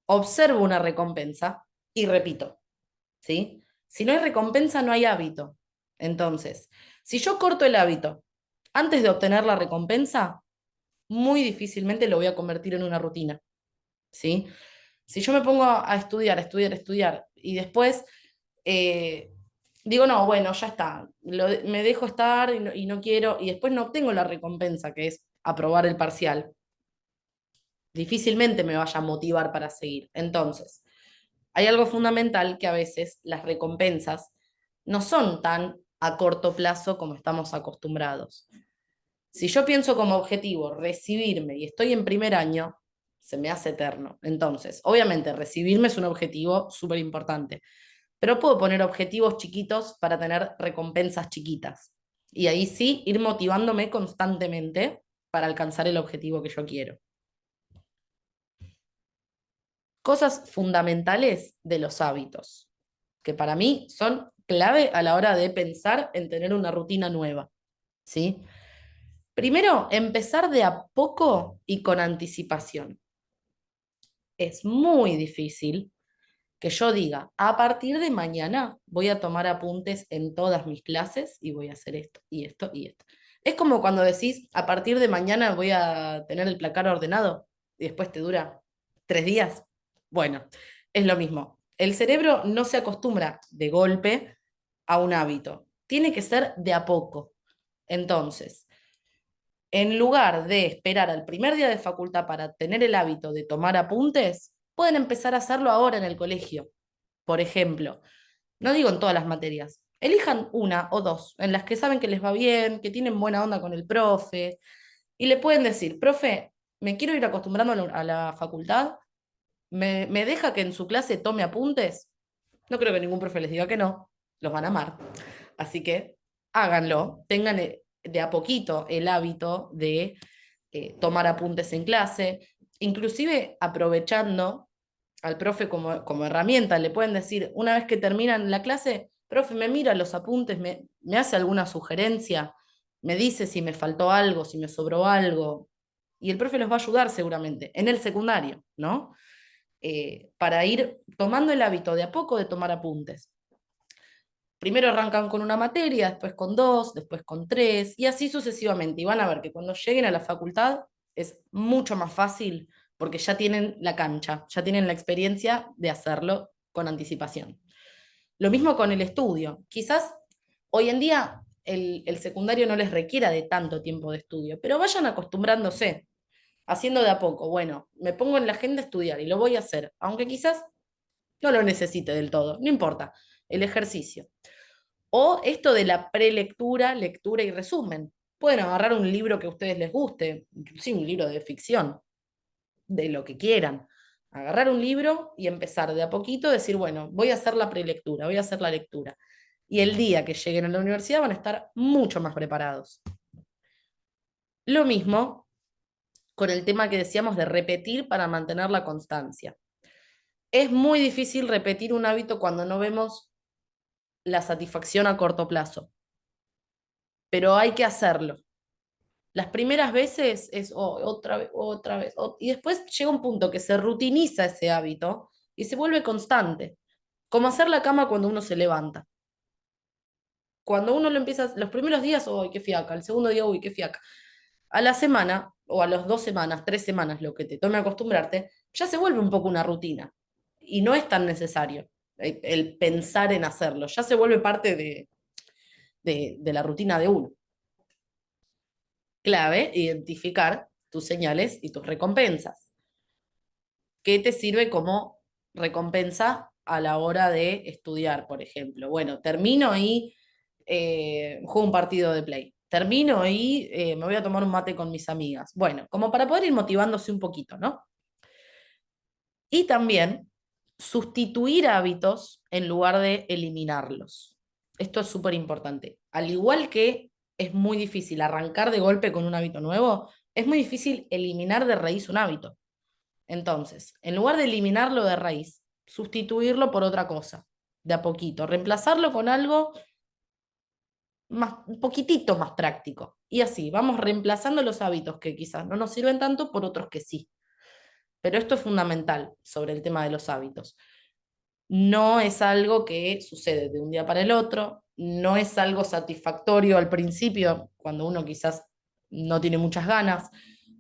observo una recompensa y repito, ¿sí? Si no hay recompensa, no hay hábito. Entonces, si yo corto el hábito antes de obtener la recompensa, muy difícilmente lo voy a convertir en una rutina, ¿sí? Si yo me pongo a estudiar, estudiar, estudiar, y después eh, digo, no, bueno, ya está, me dejo estar y no quiero, y después no obtengo la recompensa, que es aprobar el parcial, difícilmente me vaya a motivar para seguir. Entonces, hay algo fundamental que a veces las recompensas no son tan a corto plazo como estamos acostumbrados. Si yo pienso como objetivo recibirme y estoy en primer año, se me hace eterno. Entonces, obviamente, recibirme es un objetivo súper importante, pero puedo poner objetivos chiquitos para tener recompensas chiquitas. Y ahí sí, ir motivándome constantemente para alcanzar el objetivo que yo quiero. Cosas fundamentales de los hábitos, que para mí son clave a la hora de pensar en tener una rutina nueva, ¿sí? Primero, empezar de a poco y con anticipación. Es muy difícil que yo diga, a partir de mañana voy a tomar apuntes en todas mis clases y voy a hacer esto y esto y esto. Es como cuando decís, a partir de mañana voy a tener el placar ordenado y después te dura 3 días. Bueno, es lo mismo. El cerebro no se acostumbra de golpe a un hábito. Tiene que ser de a poco. Entonces, en lugar de esperar al primer día de facultad para tener el hábito de tomar apuntes, pueden empezar a hacerlo ahora en el colegio. Por ejemplo, no digo en todas las materias, elijan una o dos en las que saben que les va bien, que tienen buena onda con el profe, y le pueden decir, profe, me quiero ir acostumbrando a la facultad, ¿me deja que en su clase tome apuntes? No creo que ningún profe les diga que no, los van a amar. Así que háganlo, tengan de a poquito el hábito de tomar apuntes en clase, inclusive aprovechando al profe como herramienta, le pueden decir, una vez que terminan la clase, profe, me mira los apuntes, me hace alguna sugerencia, me dice si me faltó algo, si me sobró algo, y el profe los va a ayudar seguramente, en el secundario, ¿no? Para ir tomando el hábito de a poco de tomar apuntes. Primero arrancan con una materia, después con dos, después con tres, y así sucesivamente. Y van a ver que cuando lleguen a la facultad es mucho más fácil porque ya tienen la cancha, ya tienen la experiencia de hacerlo con anticipación. Lo mismo con el estudio. Quizás hoy en día el secundario no les requiera de tanto tiempo de estudio, pero vayan acostumbrándose, haciendo de a poco. Bueno, me pongo en la agenda a estudiar y lo voy a hacer, aunque quizás no lo necesite del todo, no importa, el ejercicio. O esto de la prelectura, lectura y resumen. Pueden agarrar un libro que a ustedes les guste, inclusive un libro de ficción, de lo que quieran. Agarrar un libro y empezar de a poquito, decir, bueno, voy a hacer la prelectura, voy a hacer la lectura. Y el día que lleguen a la universidad van a estar mucho más preparados. Lo mismo con el tema que decíamos de repetir para mantener la constancia. Es muy difícil repetir un hábito cuando no vemos la satisfacción a corto plazo, pero hay que hacerlo. Las primeras veces es otra vez, y después llega un punto que se rutiniza ese hábito y se vuelve constante, como hacer la cama cuando uno se levanta. Cuando uno lo empieza, los primeros días, uy, qué fiaca, el segundo día, uy, qué fiaca. A la semana, o a las 2 semanas, 3 semanas, lo que te tome acostumbrarte, ya se vuelve un poco una rutina. Y no es tan necesario el pensar en hacerlo, ya se vuelve parte de la rutina de uno. Clave, identificar tus señales y tus recompensas. ¿Qué te sirve como recompensa a la hora de estudiar, por ejemplo? Bueno, termino y juego un partido de play. Termino y me voy a tomar un mate con mis amigas. Bueno, como para poder ir motivándose un poquito, ¿no? Y también sustituir hábitos en lugar de eliminarlos. Esto es súper importante. Al igual que es muy difícil arrancar de golpe con un hábito nuevo, es muy difícil eliminar de raíz un hábito. Entonces, en lugar de eliminarlo de raíz, sustituirlo por otra cosa, de a poquito, reemplazarlo con algo más, un poquitito más práctico. Y así, vamos reemplazando los hábitos que quizás no nos sirven tanto por otros que sí. Pero esto es fundamental sobre el tema de los hábitos. No es algo que sucede de un día para el otro, no es algo satisfactorio al principio, cuando uno quizás no tiene muchas ganas,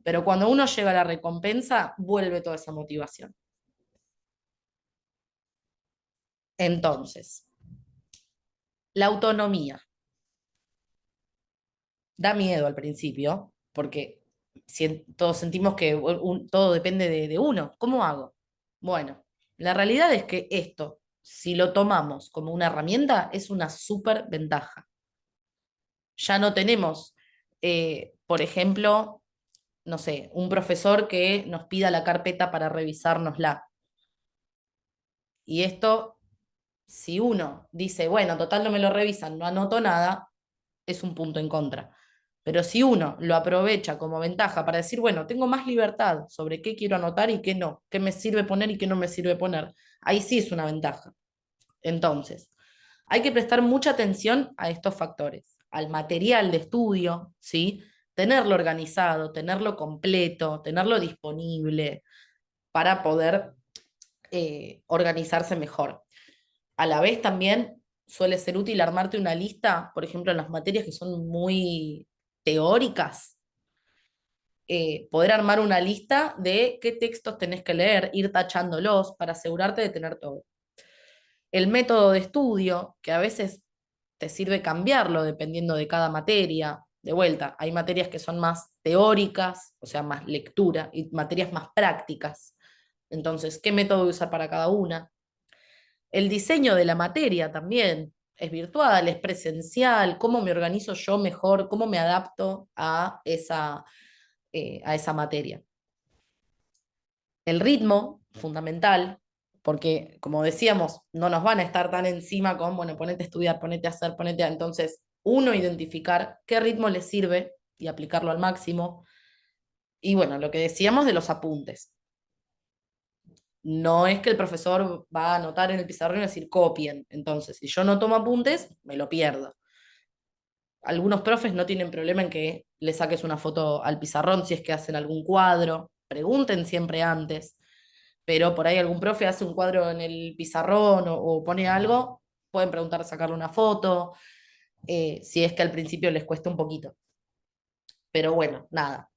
pero cuando uno llega a la recompensa, vuelve toda esa motivación. Entonces, la autonomía. Da miedo al principio, porque todos sentimos que todo depende de uno. ¿Cómo hago? Bueno, la realidad es que esto, si lo tomamos como una herramienta, es una súper ventaja. Ya no tenemos, por ejemplo, no sé, un profesor que nos pida la carpeta para revisárnosla. Y esto, si uno dice, bueno, total no me lo revisan, no anoto nada, es un punto en contra. Pero si uno lo aprovecha como ventaja para decir, bueno, tengo más libertad sobre qué quiero anotar y qué no, qué me sirve poner y qué no me sirve poner, ahí sí es una ventaja. Entonces, hay que prestar mucha atención a estos factores, al material de estudio, ¿sí? Tenerlo organizado, tenerlo completo, tenerlo disponible para poder organizarse mejor. A la vez también suele ser útil armarte una lista, por ejemplo, en las materias que son muy teóricas, poder armar una lista de qué textos tenés que leer, ir tachándolos para asegurarte de tener todo. El método de estudio, que a veces te sirve cambiarlo dependiendo de cada materia. De vuelta, hay materias que son más teóricas, o sea, más lectura, y materias más prácticas. Entonces, ¿qué método voy a usar para cada una? El diseño de la materia también es virtual, es presencial, cómo me organizo yo mejor, cómo me adapto a esa materia. El ritmo, fundamental, porque como decíamos, no nos van a estar tan encima con, bueno, ponete a estudiar, ponete a hacer, ponete a... Entonces, uno, identificar qué ritmo le sirve y aplicarlo al máximo. Y bueno, lo que decíamos de los apuntes. No es que el profesor va a anotar en el pizarrón y decir copien. Entonces, si yo no tomo apuntes, me lo pierdo. Algunos profes no tienen problema en que le saques una foto al pizarrón si es que hacen algún cuadro. Pregunten siempre antes. Pero por ahí algún profe hace un cuadro en el pizarrón o pone algo, pueden preguntar sacarle una foto, si es que al principio les cuesta un poquito. Pero bueno, nada,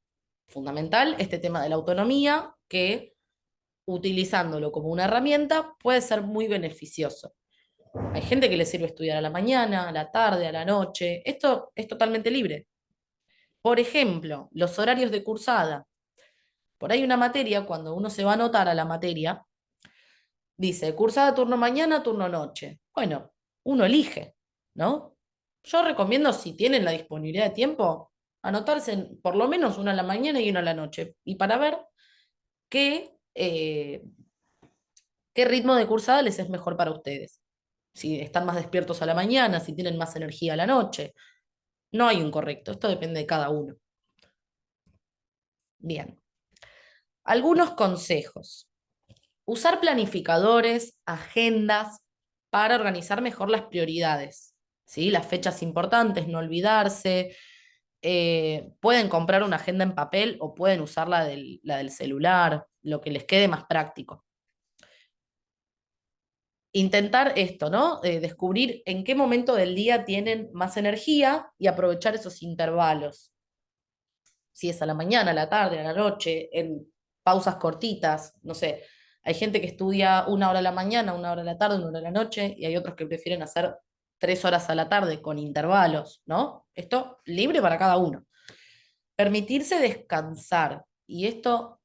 fundamental este tema de la autonomía, que utilizándolo como una herramienta puede ser muy beneficioso. Hay gente que le sirve estudiar a la mañana, a la tarde, a la noche. Esto es totalmente libre. Por ejemplo, los horarios de cursada. Por ahí una materia, cuando uno se va a anotar a la materia, dice cursada turno mañana, turno noche. Bueno, uno elige, ¿no? Yo recomiendo, si tienen la disponibilidad de tiempo, anotarse por lo menos una a la mañana y una a la noche. Y para ver qué, qué ritmo de cursada les es mejor para ustedes. Si están más despiertos a la mañana, si tienen más energía a la noche. No hay un correcto, esto depende de cada uno. Bien. Algunos consejos. Usar planificadores, agendas, para organizar mejor las prioridades, ¿sí? Las fechas importantes, no olvidarse. Pueden comprar una agenda en papel o pueden usar la del celular, lo que les quede más práctico. Intentar esto, ¿no? Descubrir en qué momento del día tienen más energía y aprovechar esos intervalos. Si es a la mañana, a la tarde, a la noche, en pausas cortitas, no sé. Hay gente que estudia 1 hora a la mañana, 1 hora a la tarde, 1 hora a la noche, y hay otros que prefieren hacer 3 horas a la tarde con intervalos, ¿no? Esto libre para cada uno. Permitirse descansar, y esto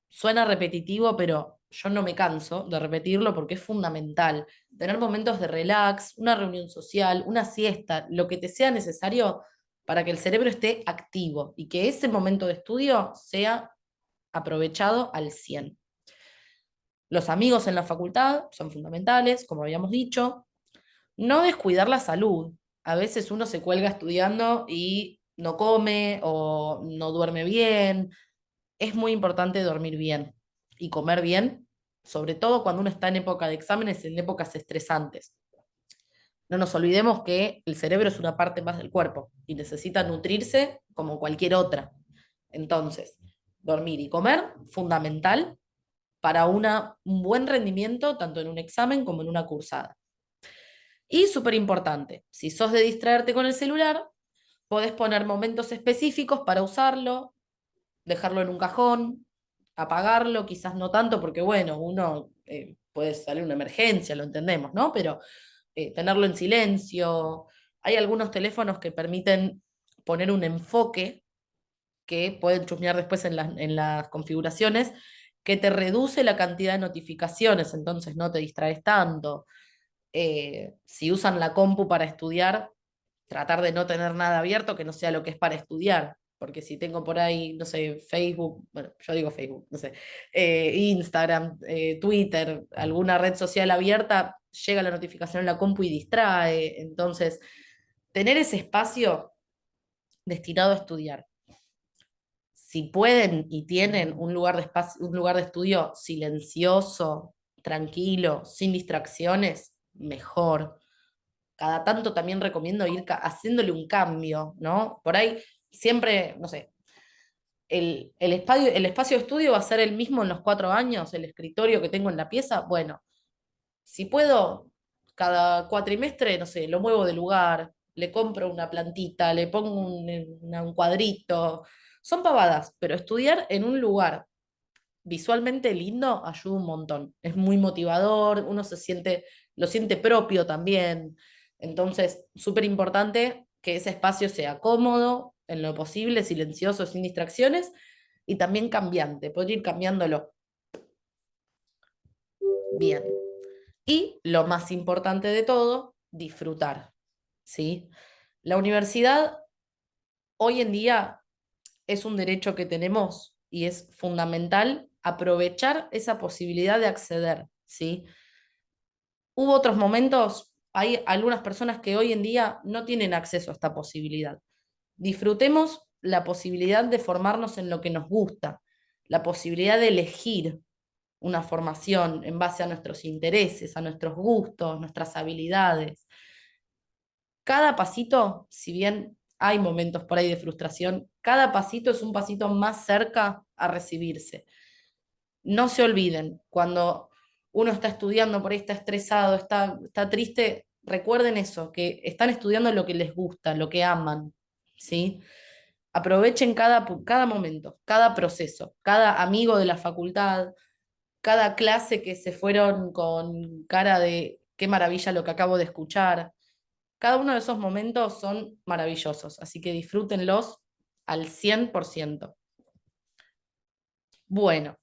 suena repetitivo, pero yo no me canso de repetirlo porque es fundamental. Tener momentos de relax, una reunión social, una siesta, lo que te sea necesario para que el cerebro esté activo y que ese momento de estudio sea aprovechado al 100. Los amigos en la facultad son fundamentales, como habíamos dicho. No descuidar la salud. A veces uno se cuelga estudiando y no come o no duerme bien. Es muy importante dormir bien y comer bien, sobre todo cuando uno está en época de exámenes, en épocas estresantes. No nos olvidemos que el cerebro es una parte más del cuerpo y necesita nutrirse como cualquier otra. Entonces, dormir y comer, fundamental para un buen rendimiento tanto en un examen como en una cursada. Y súper importante, si sos de distraerte con el celular, podés poner momentos específicos para usarlo, dejarlo en un cajón, apagarlo, quizás no tanto, porque bueno, uno puede salir una emergencia, lo entendemos, ¿no? Pero tenerlo en silencio. Hay algunos teléfonos que permiten poner un enfoque que pueden chusmear después en las configuraciones, que te reduce la cantidad de notificaciones, entonces no te distraes tanto. Si usan la compu para estudiar, tratar de no tener nada abierto que no sea lo que es para estudiar. Porque si tengo por ahí, no sé, Facebook, bueno, yo digo Facebook, no sé, Instagram, Twitter, alguna red social abierta, llega la notificación en la compu y distrae. Entonces, tener ese espacio destinado a estudiar. Si pueden y tienen un lugar de espacio, un lugar de estudio silencioso, tranquilo, sin distracciones, mejor. Cada tanto también recomiendo ir haciéndole un cambio, ¿no? Por ahí siempre, no sé, el espacio de estudio va a ser el mismo en los 4 años, el escritorio que tengo en la pieza, bueno, si puedo, cada cuatrimestre, no sé, lo muevo de lugar, le compro una plantita, le pongo un cuadrito, son pavadas, pero estudiar en un lugar visualmente lindo ayuda un montón. Es muy motivador, uno lo siente propio también. Entonces, súper importante que ese espacio sea cómodo, en lo posible, silencioso, sin distracciones, y también cambiante, poder ir cambiándolo. Bien. Y lo más importante de todo, disfrutar, ¿sí? La universidad hoy en día es un derecho que tenemos y es fundamental aprovechar esa posibilidad de acceder, ¿sí? Hubo otros momentos, hay algunas personas que hoy en día no tienen acceso a esta posibilidad. Disfrutemos la posibilidad de formarnos en lo que nos gusta, la posibilidad de elegir una formación en base a nuestros intereses, a nuestros gustos, nuestras habilidades. Cada pasito, si bien hay momentos por ahí de frustración, cada pasito es un pasito más cerca a recibirse. No se olviden, cuando uno está estudiando, por ahí está estresado, está triste, recuerden eso, que están estudiando lo que les gusta, lo que aman, ¿sí? Aprovechen cada momento, cada proceso, cada amigo de la facultad, cada clase que se fueron con cara de qué maravilla lo que acabo de escuchar. Cada uno de esos momentos son maravillosos, así que disfrútenlos al 100%. Bueno,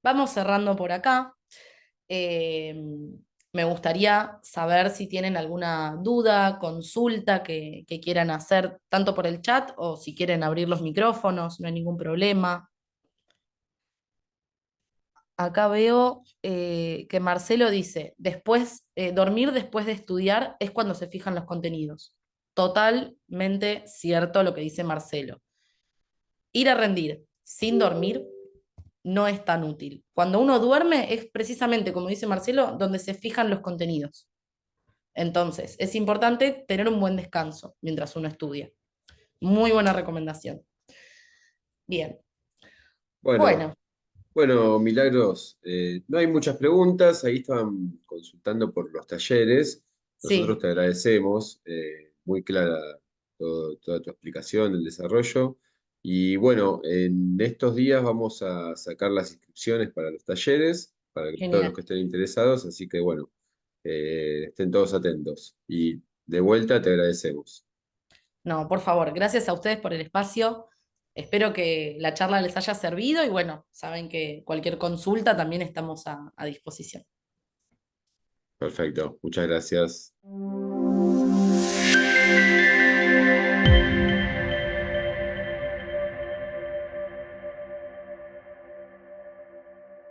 vamos cerrando por acá. Eh, Me gustaría saber si tienen alguna duda, consulta que quieran hacer, tanto por el chat o si quieren abrir los micrófonos, no hay ningún problema. Acá veo que Marcelo dice, dormir después de estudiar es cuando se fijan los contenidos. Totalmente cierto lo que dice Marcelo. Ir a rendir sin dormir no es tan útil. Cuando uno duerme es precisamente, como dice Marcelo, donde se fijan los contenidos. Entonces, es importante tener un buen descanso mientras uno estudia. Muy buena recomendación. Bien. Bueno, Bueno, bueno, Milagros, no hay muchas preguntas, ahí estaban consultando por los talleres. Nosotros sí, te agradecemos, muy clara toda tu explicación, el desarrollo. Y bueno, en estos días vamos a sacar las inscripciones para los talleres, para todos los genial. que estén interesados, así que bueno, estén todos atentos. Y de vuelta te agradecemos. No, por favor, gracias a ustedes por el espacio. Espero que la charla les haya servido y bueno, saben que cualquier consulta también estamos a disposición. Perfecto, muchas gracias.